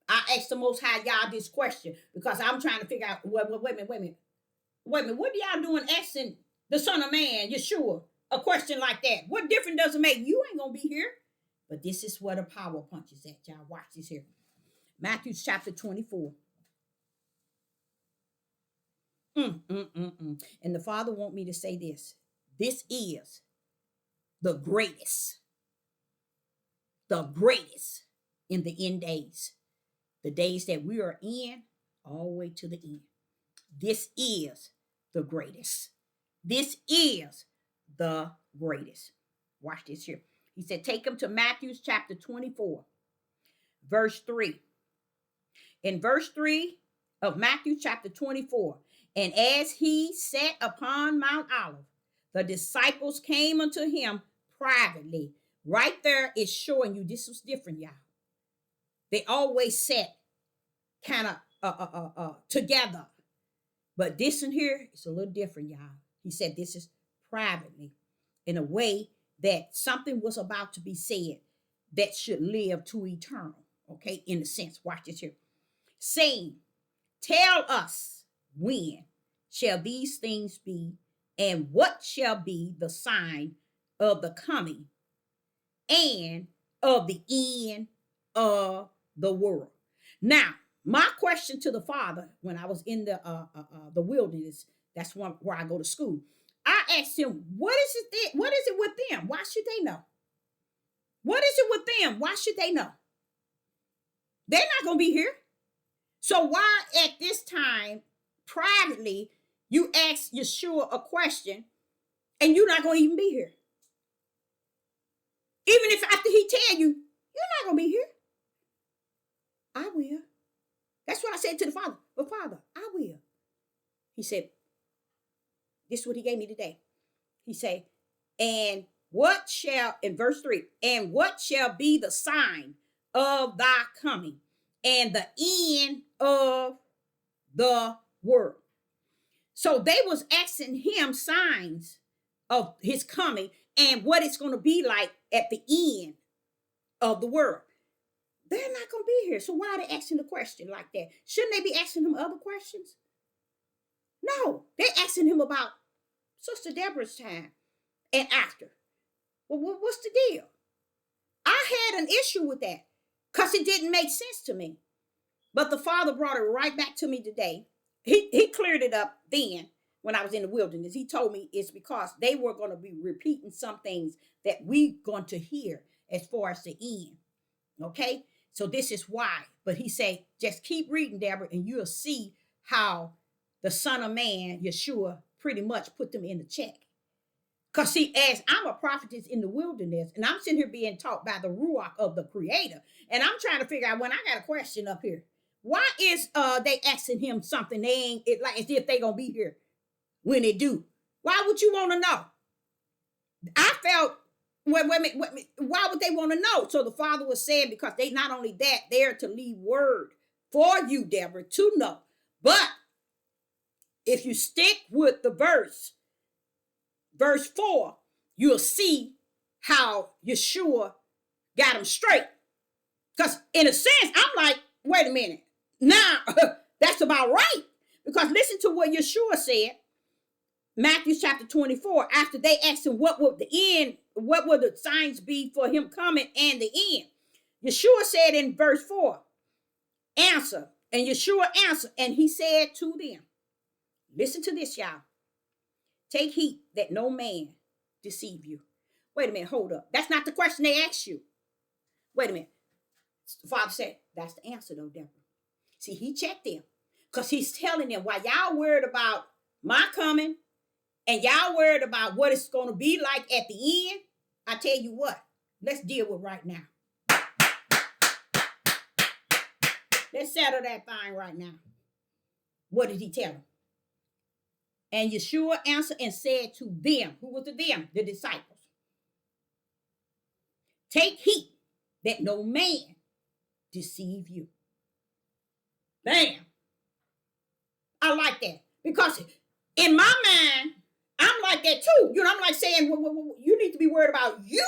I asked the Most High y'all this question because I'm trying to figure out, wait a minute. What are y'all doing asking the Son of Man, Yeshua, a question like that? What difference does it make? You ain't going to be here. But this is where the power punch is at, y'all. Watch this here. Matthew chapter 24. And the Father want me to say this. This is the greatest in the end days. The days that we are in, all the way to the end. This is the greatest. This is the greatest. Watch this here. He said, take them to Matthew chapter 24, verse 3. In verse 3 of Matthew chapter 24, and as he sat upon Mount Olive, the disciples came unto him privately. Right there is showing you this was different, y'all. They always sat kind of together. But this in here is a little different, y'all. He said this is privately, in a way that something was about to be said that should live to eternal. Okay, in a sense. Watch this here. Saying, tell us when shall these things be, and what shall be the sign of the coming and of the end of the world. Now, my question to the Father when I was in the wilderness, that's one where I go to school. I asked him, what is it with them? Why should they know? What is it with them? Why should they know? They're not going to be here. So why at this time, privately, you ask Yeshua a question and you're not going to even be here? Even if after he tell you, you're not going to be here. I will. That's what I said to the Father. But Father, I will. He said, this is what he gave me today. He said, and what shall, in verse 3, and what shall be the sign of thy coming and the end of the world? So they was asking him signs of his coming and what it's going to be like at the end of the world. They're not going to be here. So why are they asking the question like that? Shouldn't they be asking him other questions? No, they're asking him about Sister Deborah's time and after. Well, what's the deal? I had an issue with that because it didn't make sense to me. But the Father brought it right back to me today. He cleared it up then when I was in the wilderness. He told me it's because they were going to be repeating some things that we going to hear as far as the end. Okay? So this is why. But he said, just keep reading, Deborah, and you'll see how the Son of Man, Yeshua, pretty much put them in the check. Because see, as I'm a prophetess in the wilderness, and I'm sitting here being taught by the Ruach of the Creator, and I'm trying to figure out when I got a question up here. Why is they asking him something they ain't it like as if they gonna be here when they do? Why would you want to know? I felt wait, why would they want to know? So the Father was saying because they not only that, they're to leave word for you, Deborah, to know. But if you stick with the verse 4, you'll see how Yeshua got them straight. Because in a sense, I'm like, wait a minute. Now, that's about right. Because listen to what Yeshua said. Matthew chapter 24. After they asked him what would the signs be for him coming and the end. Yeshua said in verse 4, answer. And Yeshua answered, and he said to them, listen to this, y'all. Take heed that no man deceive you. Wait a minute, hold up. That's not the question they asked you. Wait a minute. The father said, that's the answer though, Deborah. See, he checked them because he's telling them, while y'all worried about my coming and y'all worried about what it's going to be like at the end, I tell you what, let's deal with right now. Let's settle that thing right now. What did he tell them? And Yeshua answered and said to them, who was the them? The disciples. Take heed that no man deceive you. Bam. I like that. Because in my mind, I'm like that too. You know, I'm like saying, you need to be worried about you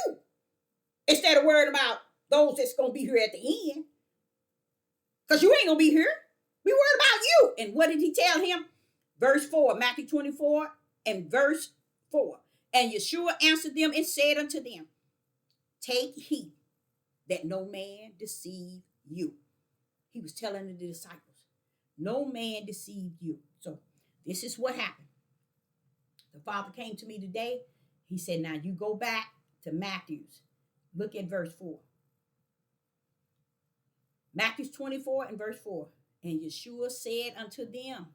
instead of worried about those that's going to be here at the end. Because you ain't going to be here. Be worried about you. And what did he tell him? Verse 4, Matthew 24 and verse 4. And Yeshua answered them and said unto them, take heed that no man deceive you. He was telling the disciples, no man deceived you. So this is what happened. The Father came to me today. He said, now you go back to Matthew's. Look at verse 4. Matthew 24 and verse 4. And Yeshua said unto them,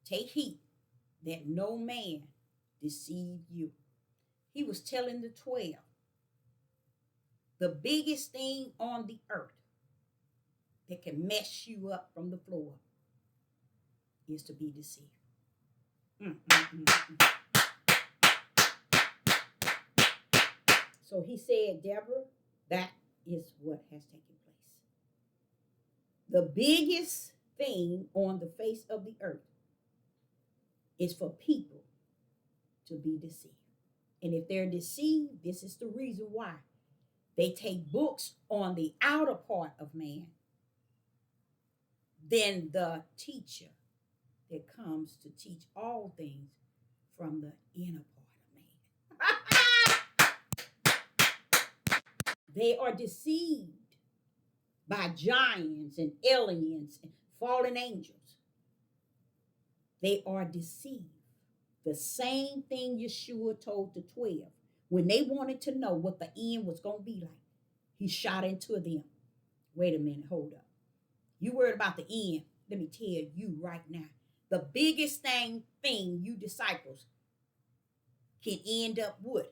take heed that no man deceive you. He was telling the 12, the biggest thing on the earth that can mess you up from the floor is to be deceived. So he said, Deborah, that is what has taken place. The biggest thing on the face of the earth is for people to be deceived. And if they're deceived, this is the reason why. They take books on the outer part of man than the teacher that comes to teach all things from the inner part of man. They are deceived by giants and aliens and fallen angels. They are deceived. The same thing Yeshua told the 12 when they wanted to know what the end was going to be like. He shot into them. Wait a minute, hold up. You worried about the end. Let me tell you right now. The biggest thing you disciples can end up with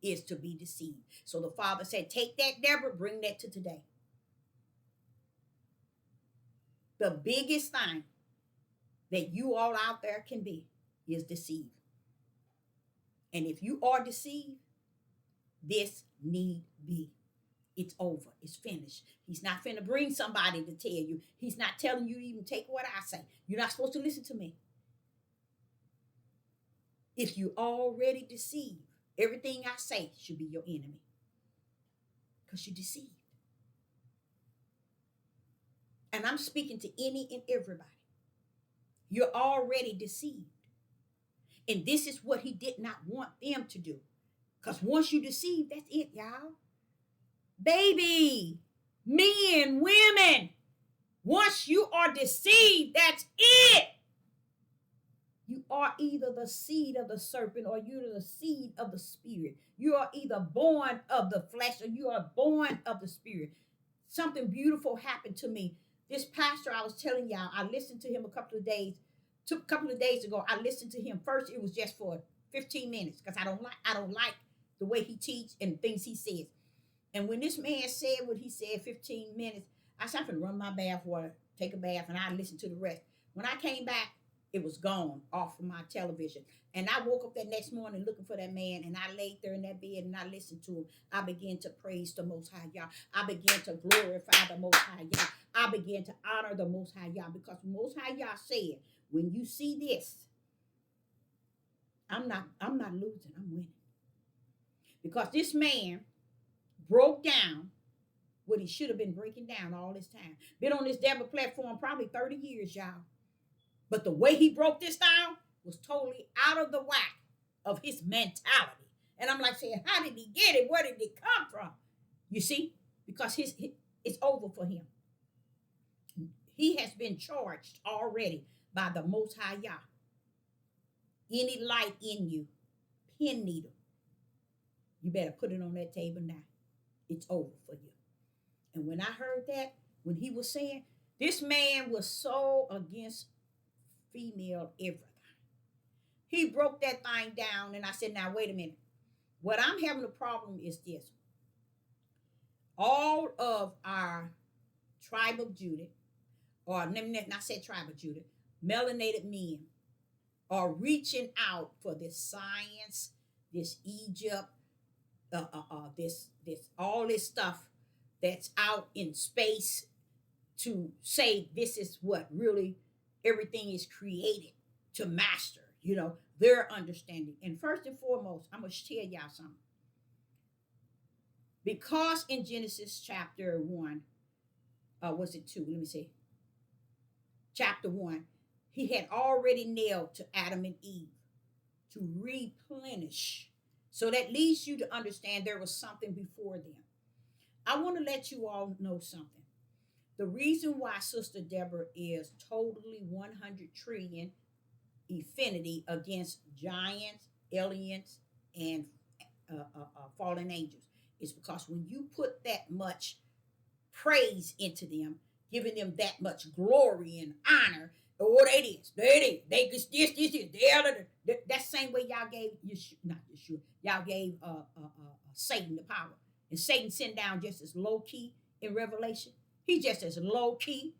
is to be deceived. So the Father said, take that, Deborah, bring that to today. The biggest thing that you all out there can be is deceived. And if you are deceived, this need be. It's over. It's finished. He's not finna bring somebody to tell you. He's not telling you to even take what I say. You're not supposed to listen to me. If you already deceived, everything I say should be your enemy. Because you're deceived. And I'm speaking to any and everybody. You're already deceived. And this is what he did not want them to do. Because once you deceive, that's it, y'all. Baby, men, women, once you are deceived, that's it. You are either the seed of the serpent or you're the seed of the spirit. You are either born of the flesh or you are born of the spirit. Something beautiful happened to me. This pastor, I was telling y'all, I listened to him a couple of days ago. I listened to him. First, it was just for 15 minutes because I don't like the way he teaches and things he says. And when this man said what he said, 15 minutes, I said, I'm going to run my bath water, take a bath, and I listened to the rest. When I came back, it was gone off of my television. And I woke up that next morning looking for that man, and I laid there in that bed, and I listened to him. I began to praise the Most High Yah. I began to glorify the Most High Yah. I began to honor the Most High Yah, because the Most High Yah said, when you see this, I'm not losing, I'm winning. Because this man broke down what he should have been breaking down all this time. Been on this Deborah platform probably 30 years, y'all. But the way he broke this down was totally out of the whack of his mentality. And I'm like saying, how did he get it? Where did it come from? You see? Because it's over for him. He has been charged already by the Most High Yah. Any light in you, pin needle, you better put it on that table now. it's over for you. And when I heard that, when he was saying, this man was so against female everything. He broke that thing down, and I said, now, wait a minute. What I'm having a problem is this. All of our tribe of Judah, or let me not say tribe of Judah, melanated men are reaching out for this science, this Egypt, this all this stuff that's out in space to say this is what really everything is created to master, their understanding. And first and foremost, I'm going to tell y'all something. Because in Genesis chapter 1, was it 2? Let me see. Chapter 1, he had already nailed to Adam and Eve to replenish. So that leads you to understand there was something before them. I want to let you all know something. The reason why Sister Deborah is totally 100 trillion affinity against giants, aliens, and fallen angels is because when you put that much praise into them, giving them that much glory and honor, oh, that is, they this, that same way y'all gave y'all gave Satan the power, and Satan sent down just as low key in Revelation. He just as low key.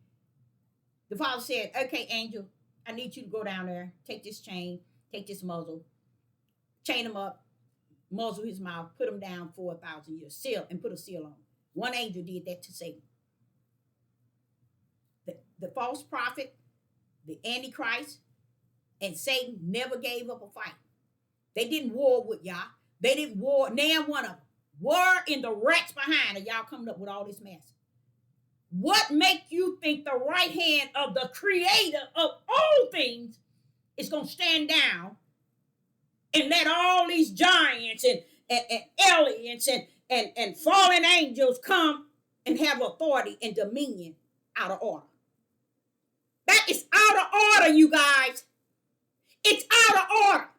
The Father said, "Okay, angel, I need you to go down there, take this chain, take this muzzle, chain him up, muzzle his mouth, put him down for 1,000 years, seal, and put a seal on him." One angel did that to Satan. The false prophet, the Antichrist, and Satan never gave up a fight. They didn't war with y'all. They didn't war, now one of them. War in the rats behind, and y'all coming up with all this mess. What make you think the right hand of the creator of all things is going to stand down and let all these giants and aliens and fallen angels come and have authority and dominion out of order? That is out of order, you guys. It's out of order.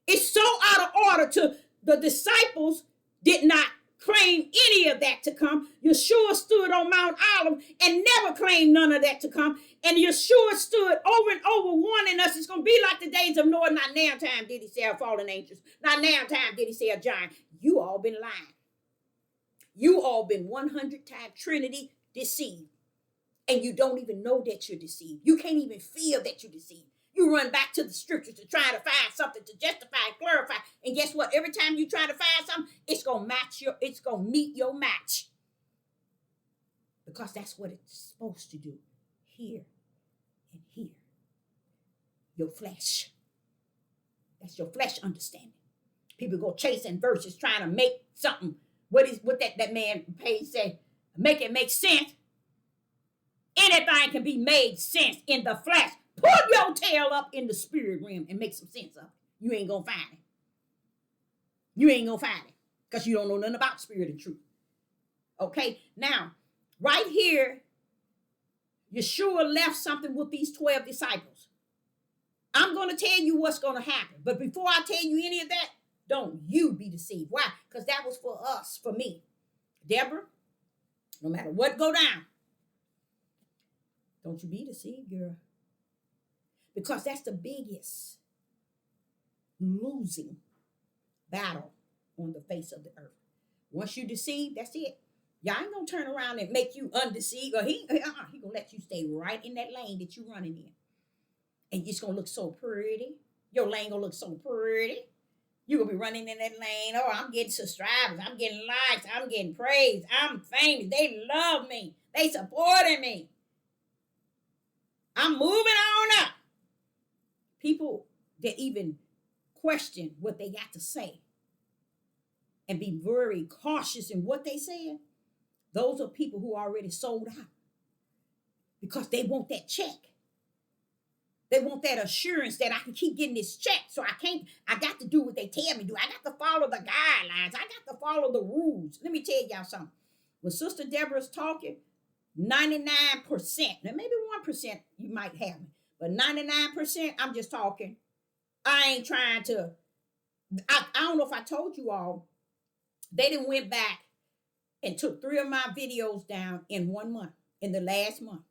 It's so out of order to the disciples did not claim any of that to come. Yeshua stood on Mount Olive and never claimed none of that to come. And Yeshua stood over and over warning us it's going to be like the days of Noah. Not now time did he say a fallen angels. Not now time did he say a giant. You all been lying. You all been 100 times Trinity deceived. And you don't even know that you're deceived. You can't even feel that you're deceived. You run back to the scriptures to try to find something to justify and clarify. And guess what? Every time you try to find something, it's gonna meet your match. Because that's what it's supposed to do. Here and here. Your flesh. That's your flesh understanding. People go chasing verses trying to make something. What that man Page say? Make it make sense. Anything can be made sense in the flesh. Put your tail up in the spirit realm and make some sense of it. You ain't gonna find it. You ain't gonna find it because you don't know nothing about spirit and truth. Okay, now, right here, Yeshua left something with these 12 disciples. I'm gonna tell you what's gonna happen. But before I tell you any of that, don't you be deceived. Why? Because that was for us, for me. Deborah, no matter what go down, don't you be deceived, girl. Because that's the biggest losing battle on the face of the earth. Once you deceive, that's it. Y'all ain't gonna turn around and make you undeceived. Or he gonna let you stay right in that lane that you running in. And it's gonna look so pretty. Your lane gonna look so pretty. You're gonna be running in that lane. Oh, I'm getting subscribers. I'm getting likes. I'm getting praise. I'm famous. They love me. They supporting me. I'm moving on up. People that even question what they got to say and be very cautious in what they say, those are people who are already sold out because they want that check. They want that assurance that I can keep getting this check. So I got to do what they tell me to do. I got to follow the guidelines. I got to follow the rules. Let me tell y'all something. When Sister Deborah's talking, 99%, now maybe 1% you might have me, but 99%, I'm just talking. I ain't trying to, I don't know if I told you all, they didn't went back and took 3 of my videos down in 1 month, in the last month.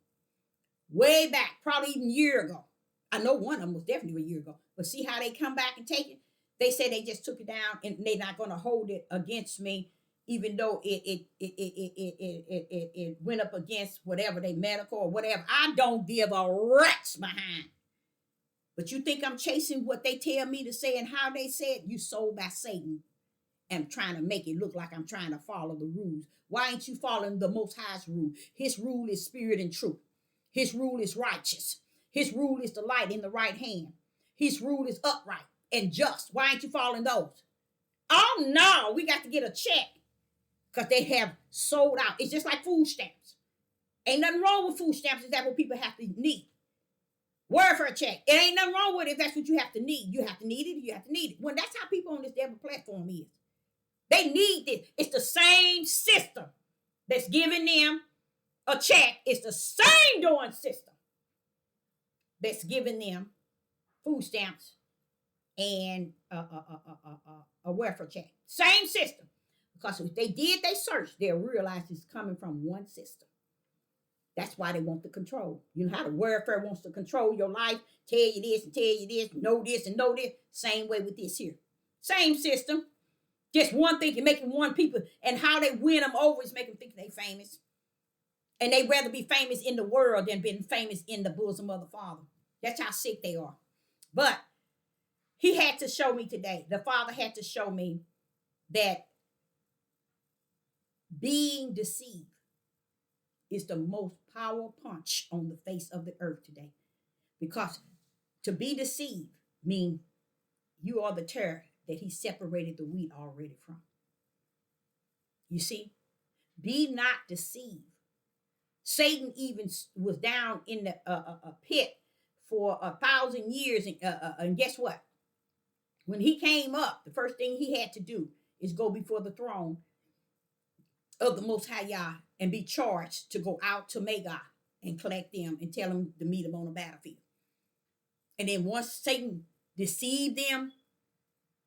Way back, probably even a year ago. I know one of them was definitely a year ago. But see how they come back and take it? They say they just took it down and they're not going to hold it against me, even though it went up against whatever they medical or whatever. I don't give a rat's behind. But you think I'm chasing what they tell me to say and how they say it? You sold by Satan and trying to make it look like I'm trying to follow the rules. Why ain't you following the Most High's rule? His rule is spirit and truth. His rule is righteous. His rule is the light in the right hand. His rule is upright and just. Why ain't you following those? Oh no, we got to get a check because they have sold out. It's just like food stamps. Ain't nothing wrong with food stamps. Is that what people have to need? Word for a check. It ain't nothing wrong with it if that's what you have to need. You have to need it. You have to need it. When that's how people on this devil platform is. They need this. It's the same system that's giving them a check. It's the same doing system that's giving them food stamps and a welfare check. Same system. Because if they did their search, they'll realize it's coming from one system. That's why they want the control. You know how the welfare wants to control your life, tell you this and tell you this, know this and know this. Same way with this here. Same system. Just one thing can make them one people, and how they win them over is make them think they famous. And they rather be famous in the world than being famous in the bosom of the Father. That's how sick they are. But he had to show me today. The Father had to show me that being deceived is the most powerful punch on the face of the earth today. Because to be deceived means you are the terror that he separated the wheat already from. You see, be not deceived. Satan even was down in the pit for 1,000 years. And guess what? When he came up, the first thing he had to do is go before the throne of the Most High Yah and be charged to go out to Magog and collect them and tell them to meet him on the battlefield. And then once Satan deceived them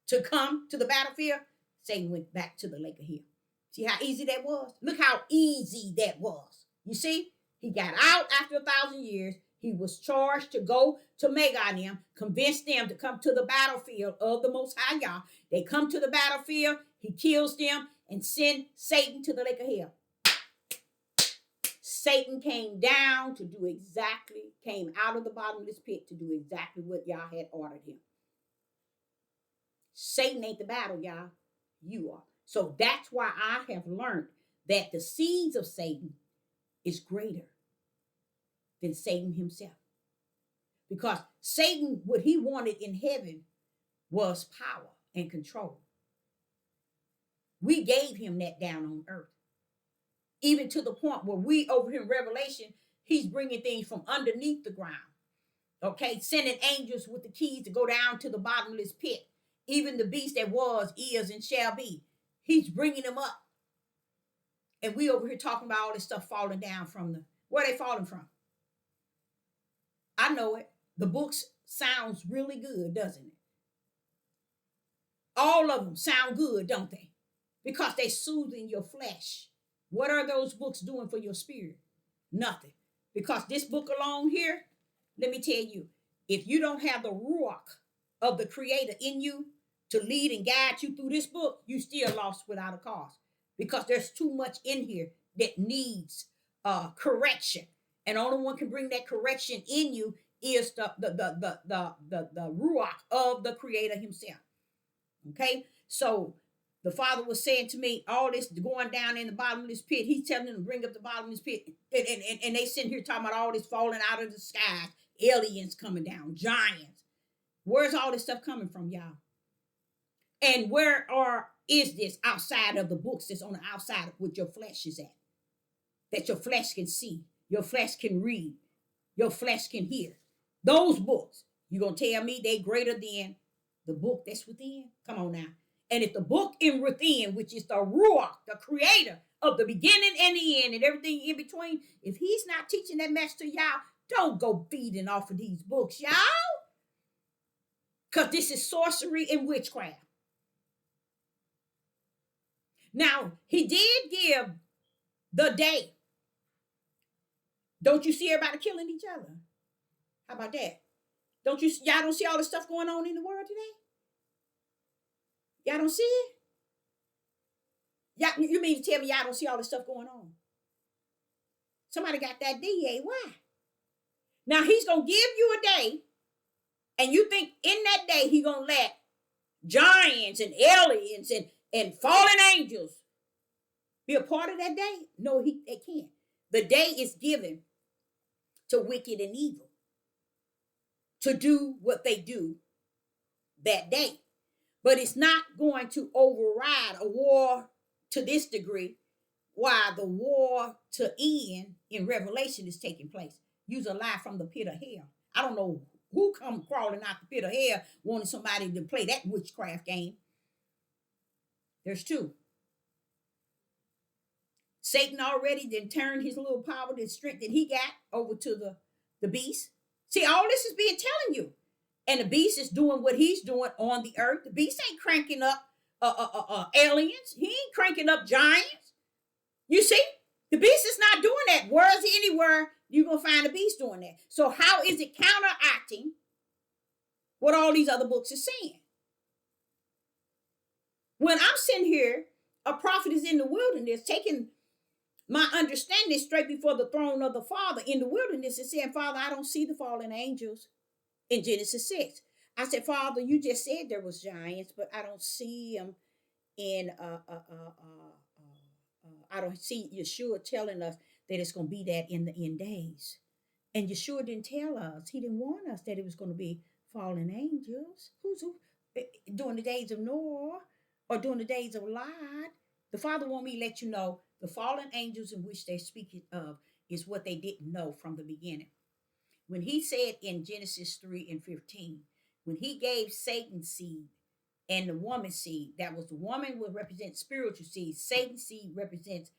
to come to the battlefield, Satan went back to the lake of hell. See how easy that was? Look how easy that was. You see, he got out after 1,000 years. He was charged to go to Magog and them, convince them to come to the battlefield of the Most High Yah. They come to the battlefield. He kills them and send Satan to the lake of hell. Satan came down to do exactly, came out of the bottomless pit to do exactly what Yah had ordered him. Satan ain't the battle, y'all. You are. So that's why I have learned that the seeds of Satan is greater than Satan himself. Because Satan, what he wanted in heaven was power and control. We gave him that down on earth. Even to the point where we over here in Revelation, he's bringing things from underneath the ground. Okay, sending angels with the keys to go down to the bottomless pit. Even the beast that was, is, and shall be. He's bringing them up. And we over here talking about all this stuff falling down from where they falling from? I know it. The books sounds really good, doesn't it? All of them sound good, don't they? Because they soothing your flesh. What are those books doing for your spirit? Nothing. Because this book alone here, let me tell you, if you don't have the ruach of the Creator in you to lead and guide you through this book, you still lost without a cause. Because there's too much in here that needs correction. And only one can bring that correction in you is the ruach of the Creator himself. Okay? So the Father was saying to me, all this going down in the bottomless pit, he's telling them to bring up the bottomless pit. And they sitting here talking about all this falling out of the sky, aliens coming down, giants. Where's all this stuff coming from, y'all? And where is this outside of the books that's on the outside of what your flesh is at? That your flesh can see, your flesh can read, your flesh can hear. Those books, you going to tell me they greater than the book that's within? Come on now. And if the book in within, which is the Ruach, the Creator of the beginning and the end and everything in between, if he's not teaching that mess to y'all, don't go feeding off of these books, y'all. Because this is sorcery and witchcraft. Now, he did give the day. Don't you see everybody killing each other? How about that? Y'all don't see all the stuff going on in the world today? Y'all don't see it? You mean to tell me y'all don't see all the stuff going on? Somebody got that DA. Why? Now he's gonna give you a day, and you think in that day he gonna let giants and aliens and fallen angels be a part of that day? No, they can't. The day is given to wicked and evil to do what they do that day. But it's not going to override a war to this degree while the war to end in Revelation is taking place. Use a lie from the pit of hell. I don't know who come crawling out the pit of hell wanting somebody to play that witchcraft game. There's two. Satan already then turned his little power, the strength that he got over to the beast. See, all this is being telling you. And the beast is doing what he's doing on the earth. The beast ain't cranking up aliens. He ain't cranking up giants. You see? The beast is not doing that. Where is it anywhere you're going to find the beast doing that? So how is it counteracting what all these other books are saying? When I'm sitting here, a prophet is in the wilderness taking my understanding straight before the throne of the Father in the wilderness and saying, Father, I don't see the fallen angels in Genesis 6. I said, Father, you just said there was giants, but I don't see them in, I don't see Yeshua telling us that it's going to be that in the end days. And Yeshua didn't tell us. He didn't warn us that it was going to be fallen angels. Who during the days of Noah or during the days of Lot? The Father want me to let you know the fallen angels in which they're speaking of is what they didn't know from the beginning. When he said in Genesis 3:15, when he gave Satan's seed and the woman's seed, that was the woman would represent spiritual seed. Satan's seed represents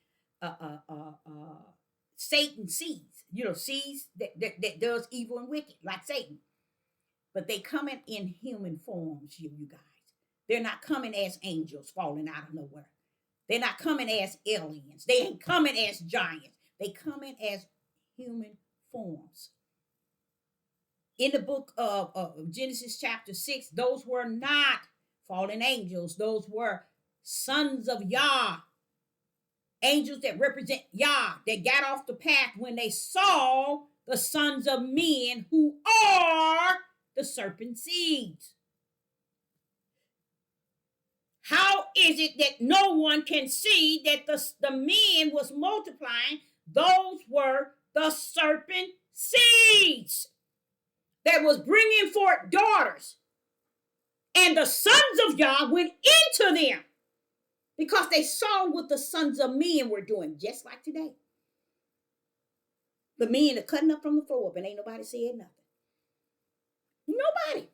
Satan's seeds, seeds that does evil and wicked, like Satan. But they coming in human forms, you guys. They're not coming as angels falling out of nowhere. They're not coming as aliens. They ain't coming as giants. They coming as human forms. In the book of Genesis chapter 6, those were not fallen angels. Those were sons of Yah. Angels that represent Yah, that got off the path when they saw the sons of men who are the serpent seeds. How is it that no one can see that the men was multiplying? Those were the serpent seeds that was bringing forth daughters. And the sons of Yah went into them because they saw what the sons of men were doing, just like today. The men are cutting up from the floor up and ain't nobody said nothing. Nobody.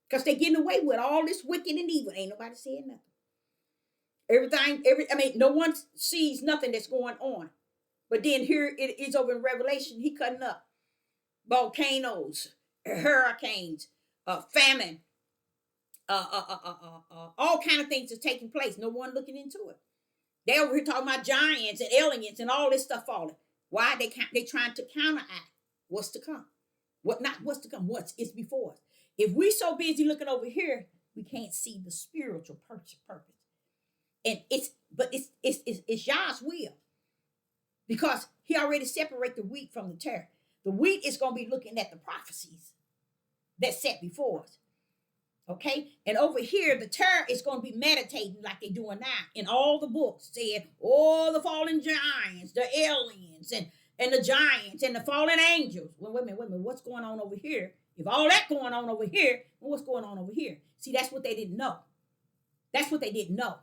Because they're getting away with all this wicked and evil. Ain't nobody saying nothing. No one sees nothing that's going on. But then here it is over in Revelation, he cutting up. Volcanoes, hurricanes, famine, all kind of things are taking place. No one looking into it. They over here talking about giants and aliens and all this stuff falling. Why? They trying to counteract what's to come. What's to come, is before us. If we so busy looking over here, we can't see the spiritual purpose. And it's Yah's will. Because he already separated the wheat from the tare. The wheat is going to be looking at the prophecies that's set before us. Okay? And over here, the tare is going to be meditating like they're doing now in all the books, saying, oh, the fallen giants, the aliens, and the giants, and the fallen angels. Well, wait a minute, what's going on over here? If all that going on over here, well, what's going on over here? See, that's what they didn't know. That's what they didn't know.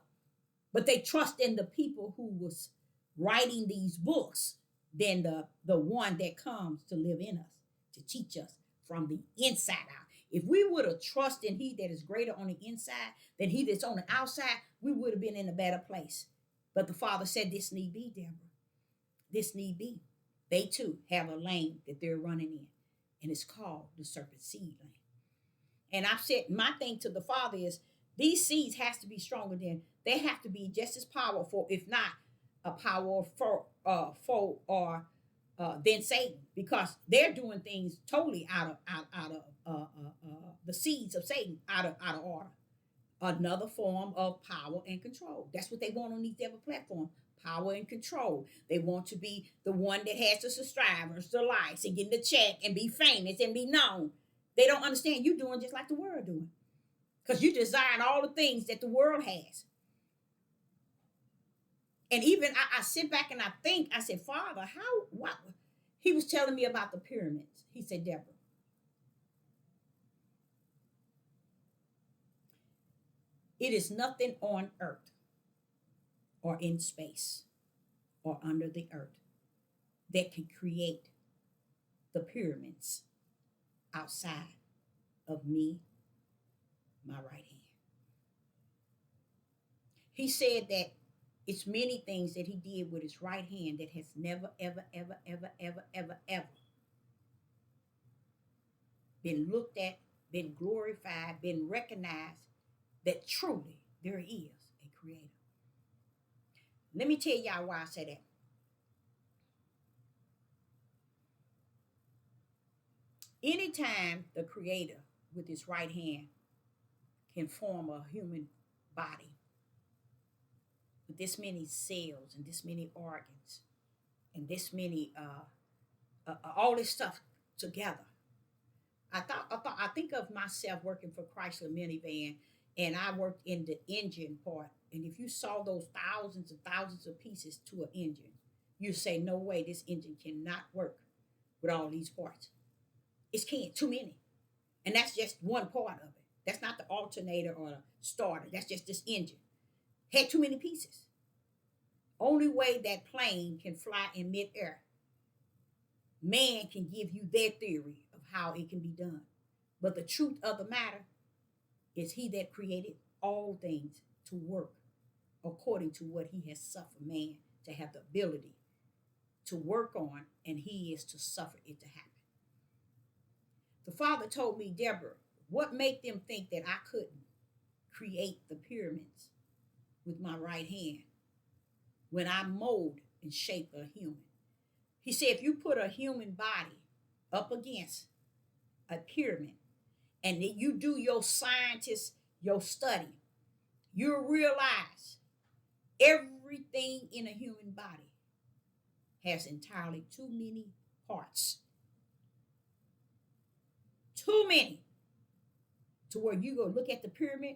But they trust in the people who was writing these books than the one that comes to live in us, to teach us from the inside out. If we would have trusted in he that is greater on the inside than he that's on the outside, we would have been in a better place. But the Father said, this need be, Deborah. This need be. They too have a lane that they're running in. And it's called the serpent seed lane. And I've said, my thing to the Father is, these seeds has to be stronger than they have to be just as powerful, if not a foe or than Satan, because they're doing things totally out of the seeds of Satan, out of order. Another form of power and control. That's what they want on these devil platforms. Power and control. They want to be the one that has the subscribers, the likes, and get the check and be famous and be known. They don't understand you doing just like the world doing. Because you design all the things that the world has. And even I sit back and I think, I said, Father, what? He was telling me about the pyramids. He said, Deborah, it is nothing on earth or in space or under the earth that can create the pyramids outside of me, my right hand. He said that it's many things that he did with his right hand that has never, ever, ever, ever, ever, ever, ever been looked at, been glorified, been recognized, that truly there is a creator. Let me tell y'all why I say that. Anytime the creator with his right hand can form a human body with this many cells and this many organs and this many all this stuff together. I think of myself working for Chrysler minivan, and I worked in the engine part. And if you saw those thousands and thousands of pieces to an engine, you say, no way, this engine cannot work with all these parts. It can't, too many. And that's just one part of it. That's not the alternator or the starter. That's just this engine. Had too many pieces. Only way that plane can fly in midair. Man can give you their theory of how it can be done. But the truth of the matter is he that created all things to work according to what he has suffered man to have the ability to work on, and he is to suffer it to happen. The Father told me, Deborah, what made them think that I couldn't create the pyramids with my right hand when I mold and shape a human? He said, if you put a human body up against a pyramid and then you do your scientist, your study, you'll realize everything in a human body has entirely too many parts. Too many. To where you go look at the pyramid,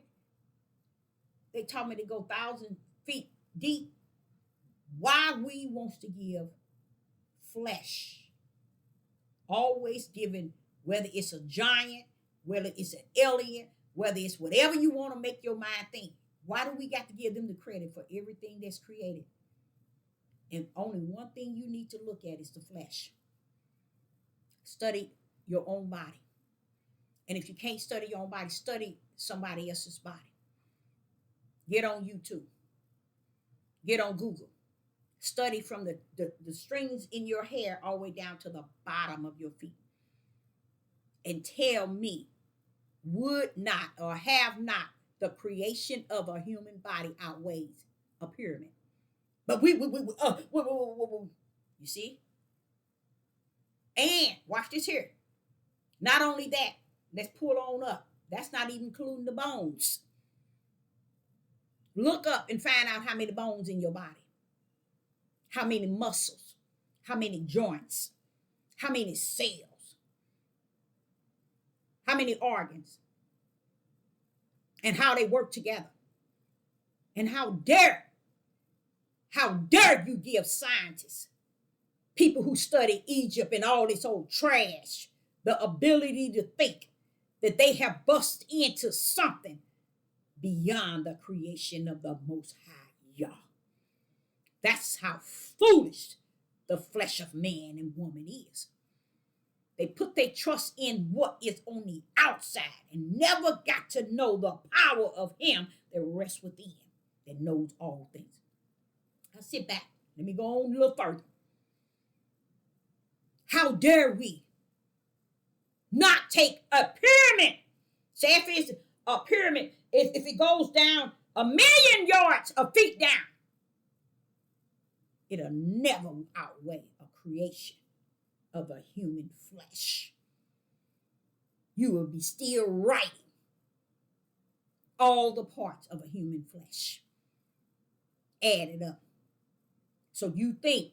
they told me to go 1,000 feet deep. Why we wants to give flesh, always giving, whether it's a giant, whether it's an alien, whether it's whatever you want to make your mind think. Why do we got to give them the credit for everything that's created? And only one thing you need to look at is the flesh. Study your own body. And if you can't study your own body, study somebody else's body. Get on YouTube. Get on Google. Study from the strings in your hair all the way down to the bottom of your feet. And tell me, would not or have not the creation of a human body outweighs a pyramid? But you see? And watch this here. Not only that, let's pull on up. That's not even including the bones. Look up and find out how many bones in your body. How many muscles, how many joints, how many cells, how many organs, and how they work together. And how dare you give scientists, people who study Egypt and all this old trash, the ability to think that they have bust into something beyond the creation of the Most High Yah. That's how foolish the flesh of man and woman is. They put their trust in what is on the outside and never got to know the power of him that rests within, that knows all things. Now sit back. Let me go on a little further. How dare we not take a pyramid? Say if it's a pyramid, if it goes down a million yards of feet down, it'll never outweigh a creation of a human flesh. You will be still writing all the parts of a human flesh added up. So you think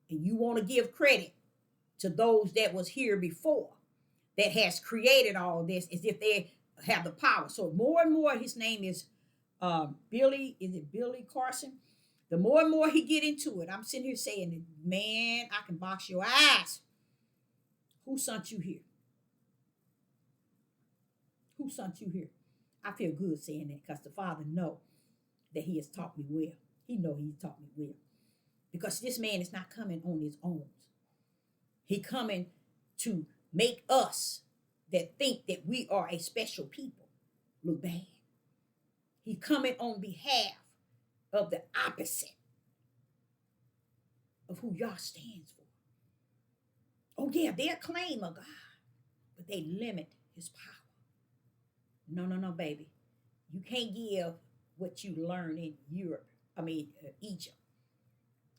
and you want to give credit to those that was here before that has created all this as if they have the power. So more and more, his name is Billy. Is it Billy Carson? The more and more he get into it, I'm sitting here saying, man, I can box your ass. Who sent you here? Who sent you here? I feel good saying that because the Father know that he has taught me well. He know he's taught me well. Because this man is not coming on his own. He coming to make us that think that we are a special people look bad. He's coming on behalf of the opposite of who Yah stands for. Oh yeah, they'll claim a God, but they limit his power. No, no, no, baby. You can't give what you learn in Egypt,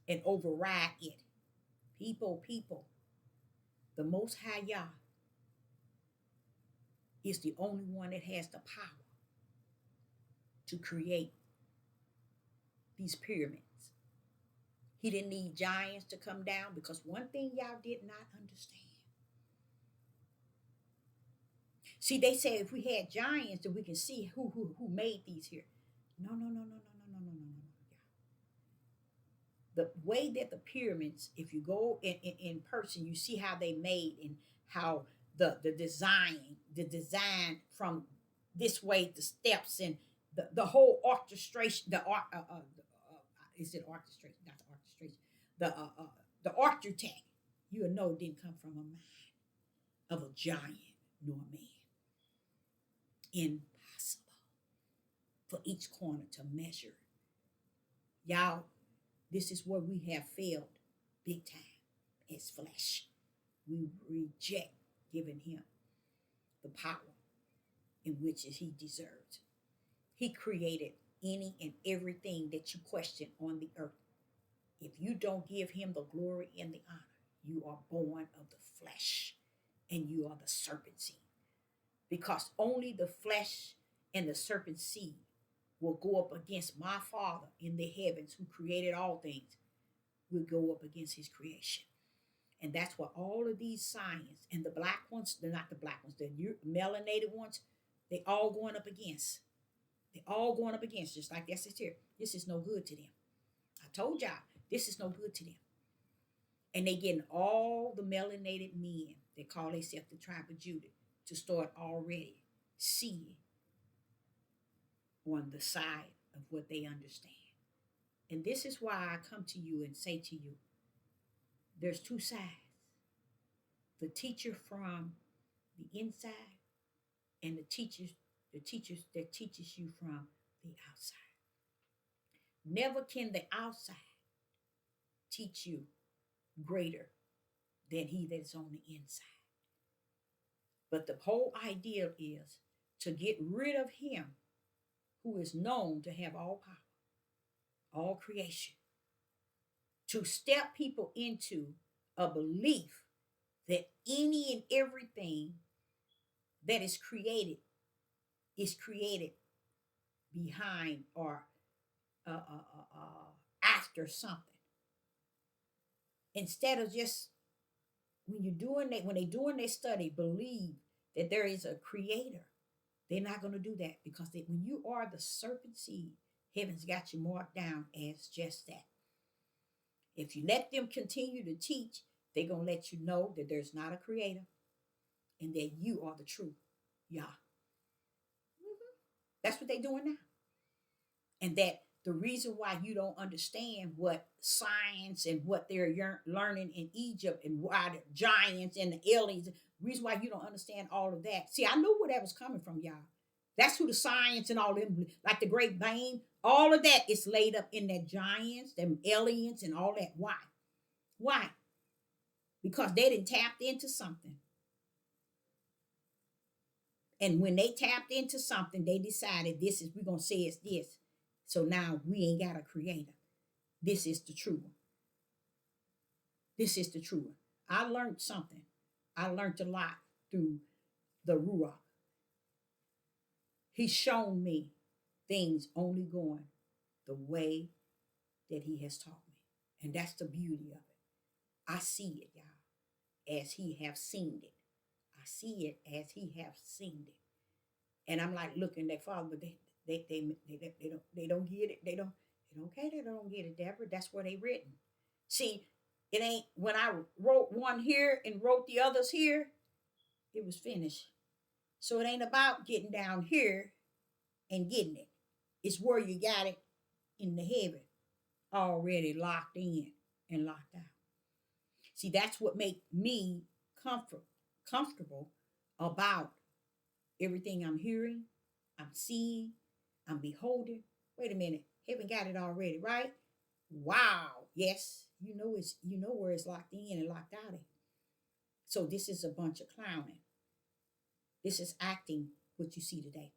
and override it. People, the Most High Yah is the only one that has the power to create these pyramids. He didn't need giants to come down because one thing y'all did not understand. See, they say if we had giants, then we can see who made these here. No. The way that the pyramids, if you go in person, you see how they made and how the design from this way, the steps and the whole orchestration, is it orchestration? Not the orchestration. The architect, you will know it didn't come from a mind of a giant nor a man. Impossible for each corner to measure. Y'all, this is where we have failed big time as flesh. We reject giving him the power in which he deserves. He created any and everything that you question on the earth. If you don't give him the glory and the honor, you are born of the flesh and you are the serpent seed. Because only the flesh and the serpent seed will go up against my Father in the heavens who created all things, will go up against his creation. And that's what all of these signs and the black ones, they're not the black ones, the melanated ones, they all going up against. They're all going up against, just like this is here. This is no good to them. I told y'all, this is no good to them. And they getting all the melanated men that call themselves the tribe of Judah to start already seeing on the side of what they understand. And this is why I come to you and say to you, there's two sides. The teacher from the inside and the teachers that teaches you from the outside. Never can the outside teach you greater than he that's on the inside. But the whole idea is to get rid of him who is known to have all power, all creation, to step people into a belief that any and everything that is created behind or after something. Instead of just when they're doing their study, believe that there is a creator. They're not going to do that because when you are the serpent seed, heaven's got you marked down as just that. If you let them continue to teach, they're going to let you know that there's not a creator and that you are the truth. Yah. That's what they're doing now. And that the reason why you don't understand what science and what they're learning in Egypt and why the giants and the aliens, the reason why you don't understand all of that. See, I knew where that was coming from, y'all. That's who the science and all them, like the Great Bane, all of that is laid up in that giants, them aliens and all that. Why? Why? Because they didn't tap into something. And when they tapped into something, they decided we're going to say it's this. So now we ain't got a creator. This is the true one. This is the true one. I learned something. I learned a lot through the Ruach. He's shown me things only going the way that he has taught me. And that's the beauty of it. I see it, y'all, as he have seen it. I see it as he have seen it. And I'm like looking at Father, but they don't get it. They don't get it, Deborah. That's where they written. See, it ain't when I wrote one here and wrote the others here, it was finished. So it ain't about getting down here and getting it. It's where you got it in the heaven, already locked in and locked out. See, that's what make me comfortable about everything I'm hearing, I'm seeing, I'm beholding. Wait a minute, heaven got it already, right? Wow. Yes, you know where it's locked in and locked out in. So this is a bunch of clowning. This is acting what you see today.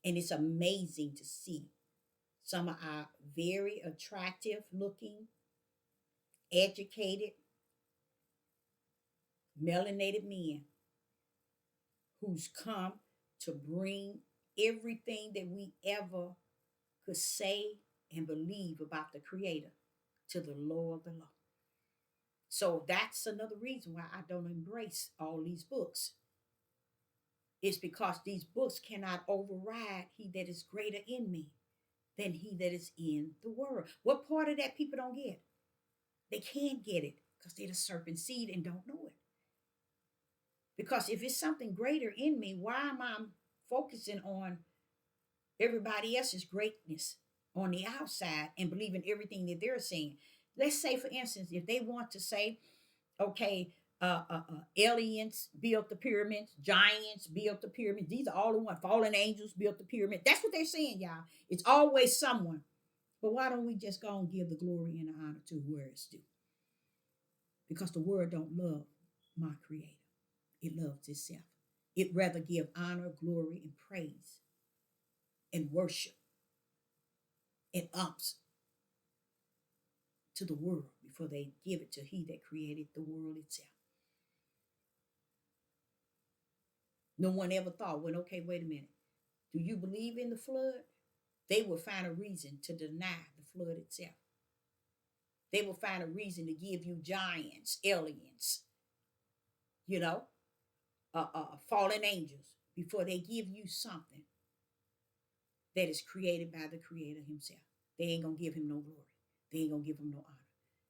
And it's amazing to see some of our very attractive looking, educated, melanated men who's come to bring everything that we ever could say and believe about the Creator to the low of the low. So that's another reason why I don't embrace all these books. It's because these books cannot override he that is greater in me than he that is in the world. What part of that people don't get? They can't get it because they're the serpent seed and don't know it. Because if it's something greater in me, why am I focusing on everybody else's greatness on the outside and believing everything that they're saying? Let's say, for instance, if they want to say, okay, aliens built the pyramids, giants built the pyramids. These are all the ones. Fallen angels built the pyramid. That's what they're saying, y'all. It's always someone. But why don't we just go and give the glory and the honor to where it's due? Because the world don't love my Creator. It loves itself. It rather give honor, glory, and praise, and worship, and ups to the world before they give it to he that created the world itself. No one ever thought, well, okay, wait a minute. Do you believe in the flood? They will find a reason to deny the flood itself. They will find a reason to give you giants, aliens, you know, fallen angels before they give you something that is created by the Creator himself. They ain't going to give him no glory. They ain't going to give him no honor.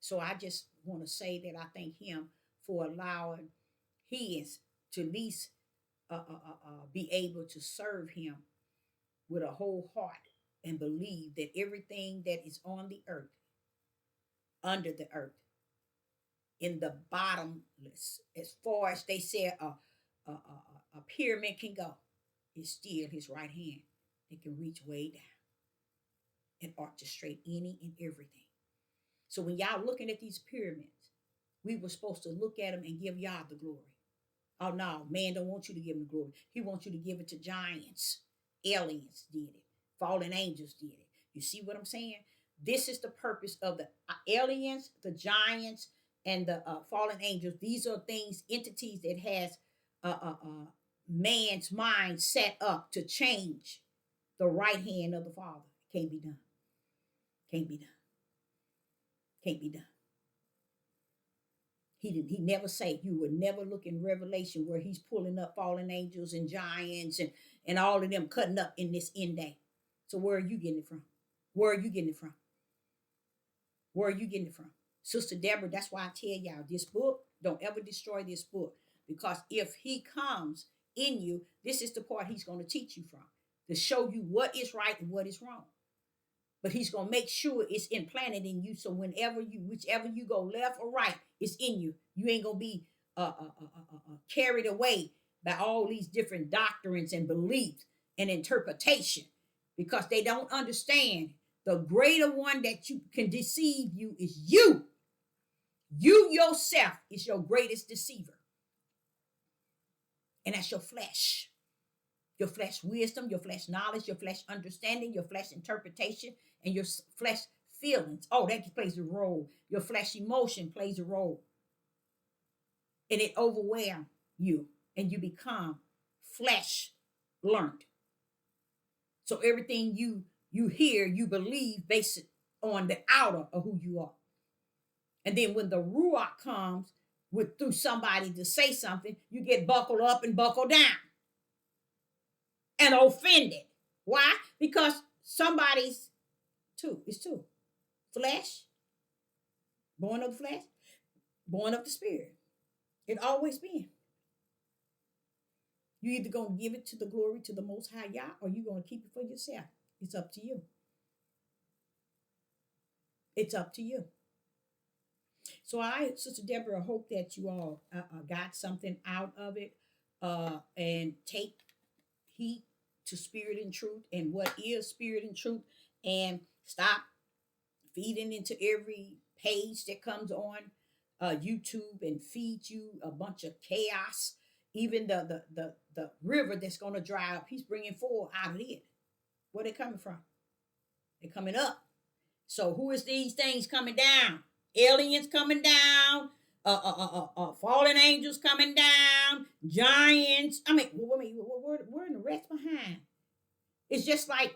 So I just want to say that I thank him for allowing his to at least be able to serve him with a whole heart and believe that everything that is on the earth, under the earth, in the bottomless, as far as they said a pyramid can go, is still his right hand. It can reach way down and orchestrate any and everything. So when y'all looking at these pyramids, we were supposed to look at them and give y'all the glory. Oh no, man don't want you to give him the glory. He wants you to give it to giants. Aliens did it. Fallen angels did it. You see what I'm saying? This is the purpose of the aliens, the giants, and the fallen angels. These are things, entities that has man's mind set up to change the right hand of the Father. Can't be done. Can't be done. Can't be done. He never say, you would never look in Revelation where he's pulling up fallen angels and giants and all of them cutting up in this end day. So where are you getting it from? Where are you getting it from? Where are you getting it from? Sister Deborah, that's why I tell y'all this book, don't ever destroy this book. Because if he comes in you, this is the part he's going to teach you from, to show you what is right and what is wrong. But he's going to make sure it's implanted in you. So whichever you go left or right, it's in you. You ain't going to be carried away by all these different doctrines and beliefs and interpretation, because they don't understand the greater one that you can deceive you is you. You yourself is your greatest deceiver. And that's your flesh. Your flesh wisdom, your flesh knowledge, your flesh understanding, your flesh interpretation, and your flesh feelings. Oh, that plays a role. Your flesh emotion plays a role. And it overwhelms you, and you become flesh learned. So everything you hear, you believe based on the outer of who you are. And then when the ruach comes with through somebody to say something, you get buckled up and buckled down and offended. Why? Because somebody's two. Flesh, born of the flesh, born of the spirit. It always been. You either gonna give it to the glory to the Most High Yah, or you gonna keep it for yourself. It's up to you. It's up to you. So I, Sister Deborah, hope that you all got something out of it, and take heed to spirit and truth and what is spirit and truth, and stop feeding into every page that comes on YouTube and feeds you a bunch of chaos. Even the river that's going to dry up, he's bringing forth out of it. Where they coming from? They're coming up. So who is these things coming down? Aliens coming down, fallen angels coming down, giants. I mean, we're in the rest behind. It's just like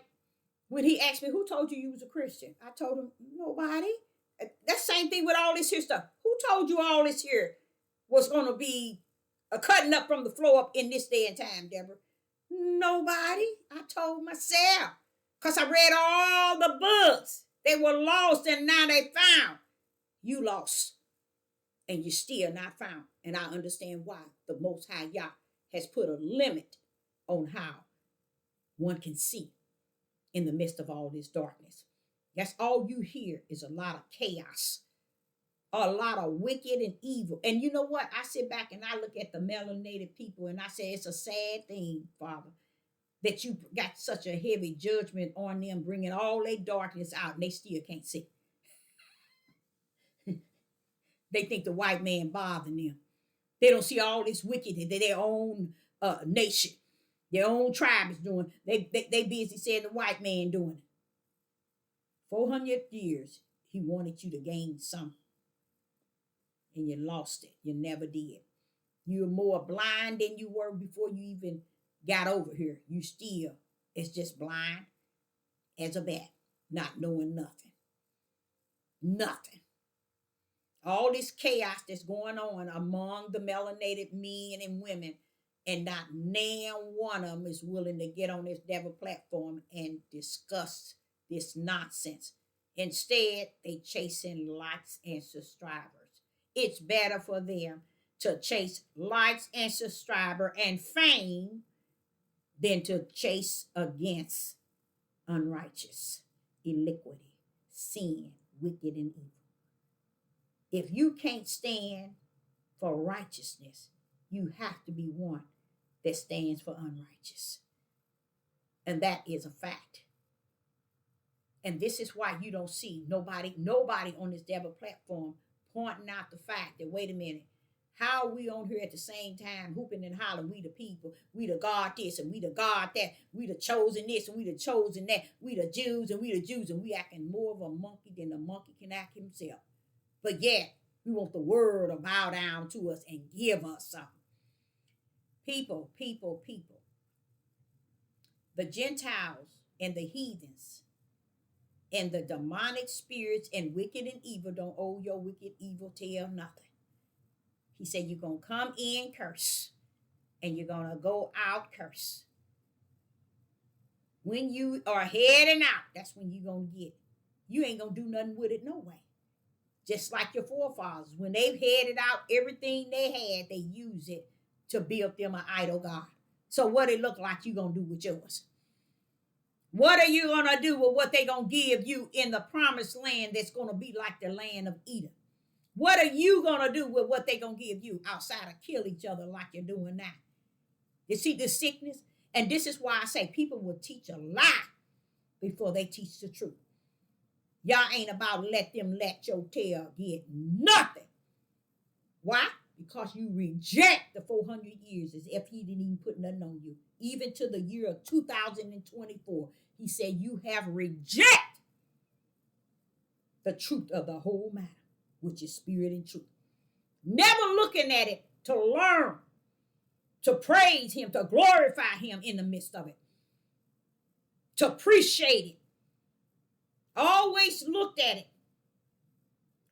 when he asked me, who told you was a Christian? I told him, nobody. That's the same thing with all this here stuff. Who told you all this here was going to be a cutting up from the floor up in this day and time, Deborah? Nobody. I told myself. Because I read all the books. They were lost and now they found. You lost and you still not found. And I understand why the Most High Yah has put a limit on how one can see in the midst of all this darkness. That's all you hear is a lot of chaos, a lot of wicked and evil. And you know what? I sit back and I look at the melanated people and I say, it's a sad thing, Father, that you got such a heavy judgment on them, bringing all their darkness out and they still can't see. They think the white man bothering them. They don't see all this wickedness that their own nation, their own tribe is doing. They busy saying the white man doing it. 400 years, he wanted you to gain something. And you lost it. You never did. You're more blind than you were before you even got over here. You still is just blind as a bat, not knowing nothing. Nothing. All this chaos that's going on among the melanated men and women, and not now one of them is willing to get on this devil platform and discuss this nonsense. Instead, they chasing likes and subscribers. It's better for them to chase likes and subscriber and fame than to chase against unrighteous, iniquity, sin, wicked, and evil. If you can't stand for righteousness, you have to be one that stands for unrighteous. And that is a fact. And this is why you don't see nobody on this devil platform pointing out the fact that, wait a minute, how are we on here at the same time hooping and hollering, we the people, we the God this and we the God that, we the chosen this and we the chosen that, we the Jews and we the Jews, and we acting more of a monkey than the monkey can act himself. But yet, we want the world to bow down to us and give us something. People. The Gentiles and the heathens and the demonic spirits and wicked and evil don't owe your wicked evil tail nothing. He said you're going to come in curse and you're going to go out curse. When you are heading out, that's when you're going to get it. You ain't going to do nothing with it no way. Just like your forefathers, when they've headed out everything they had, they use it to build them an idol god. So what it look like you going to do with yours? What are you going to do with what they going to give you in the promised land that's going to be like the land of Edom? What are you going to do with what they going to give you outside of kill each other like you're doing now? You see the sickness? And this is why I say people will teach a lie before they teach the truth. Y'all ain't about let your tail get nothing. Why? because you reject the 400 years as if he didn't even put nothing on you. Even to the year of 2024, he said you have rejected the truth of the whole matter, which is spirit and truth. Never looking at it to learn, to praise him, to glorify him in the midst of it, to appreciate it. Always looked at it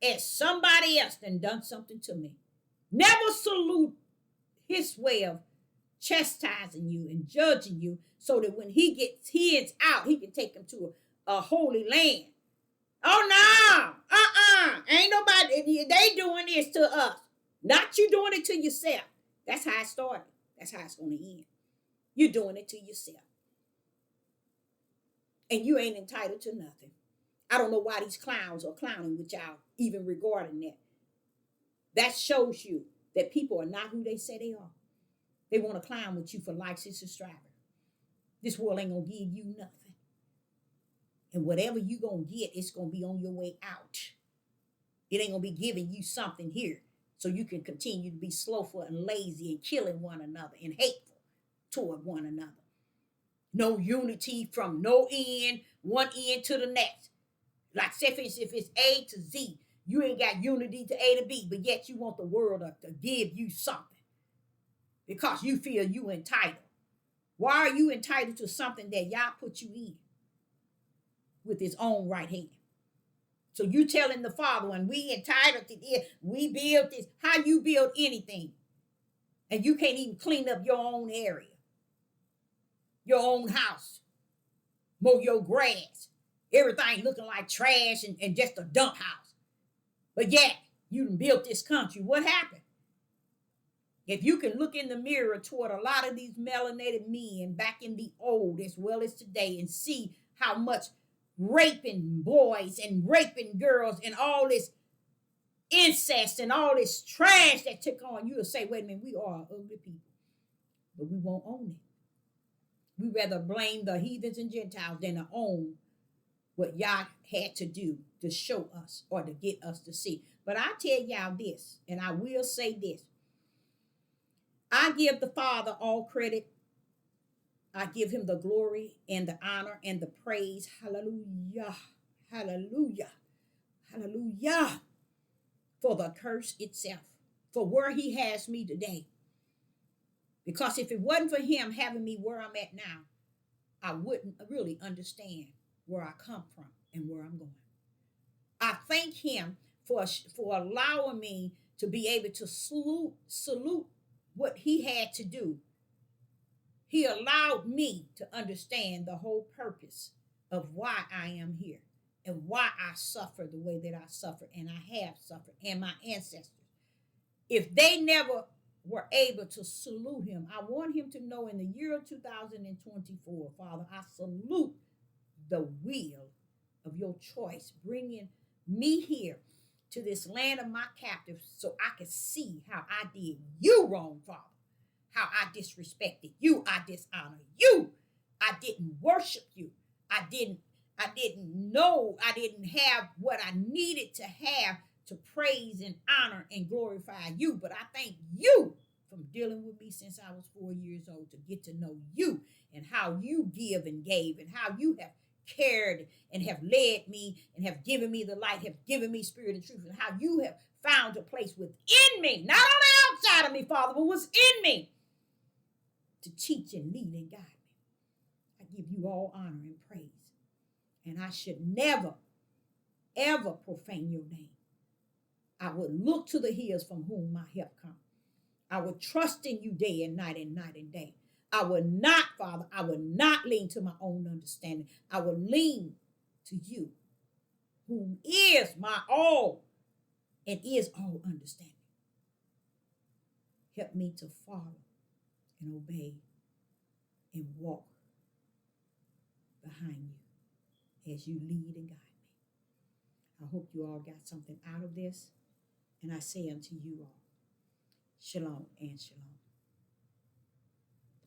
as somebody else done something to me. Never salute his way of chastising you and judging you so that when he gets his out, he can take them to a holy land. Oh, no. Ain't nobody, they doing this to us. Not you doing it to yourself. That's how it started. That's how it's going to end. You're doing it to yourself. And you ain't entitled to nothing. I don't know why these clowns are clowning with y'all, even regarding that. That shows you that people are not who they say they are. They want to clown with you for likes and subscribers. This world ain't going to give you nothing. And whatever you going to get, it's going to be on your way out. It ain't going to be giving you something here so you can continue to be slothful and lazy and killing one another and hateful toward one another. No unity from no end, one end to the next. Like say if it's A to Z, you ain't got unity to A to B, but yet you want the world to give you something because you feel you entitled. Why are you entitled to something that y'all put you in with his own right hand? So you telling the Father, when we entitled to this, we build this. How you build anything? And you can't even clean up your own area, your own house, mow your grass. Everything looking like trash and just a dump house. But yet, you done built this country. What happened? If you can look in the mirror toward a lot of these melanated men back in the old as well as today and see how much raping boys and raping girls and all this incest and all this trash that took on, you'll say, wait a minute, we are ugly people. But we won't own it. We rather blame the heathens and Gentiles than to own what y'all had to do to show us or to get us to see. But I tell y'all this, and I will say this. I give the Father all credit. I give him the glory and the honor and the praise. Hallelujah. Hallelujah. Hallelujah. For the curse itself. For where he has me today. Because if it wasn't for him having me where I'm at now, I wouldn't really understand where I come from and where I'm going. I thank him for allowing me to be able to salute what he had to do. He allowed me to understand the whole purpose of why I am here and why I suffer the way that I suffer and I have suffered and my ancestors. If they never were able to salute him, I want him to know in the year of 2024, Father, I salute the will of your choice, bringing me here to this land of my captives so I could see how I did you wrong, Father, how I disrespected you, I dishonored you, I didn't worship you, I didn't know, I didn't have what I needed to have to praise and honor and glorify you. But I thank you from dealing with me since I was 4 years old to get to know you and how you give and gave and how you have cared and have led me and have given me the light, have given me spirit and truth, and how you have found a place within me, not on the outside of me, Father, but what's in me to teach and lead and guide me. I give you all honor and praise. And I should never, ever profane your name. I would look to the hills from whom my help comes. I would trust in you day and night and night and day. I would not, Father, I would not lean to my own understanding. I would lean to you, whom is my all and is all understanding. Help me to follow and obey and walk behind you as you lead and guide me. I hope you all got something out of this. And I say unto you all, shalom and shalom.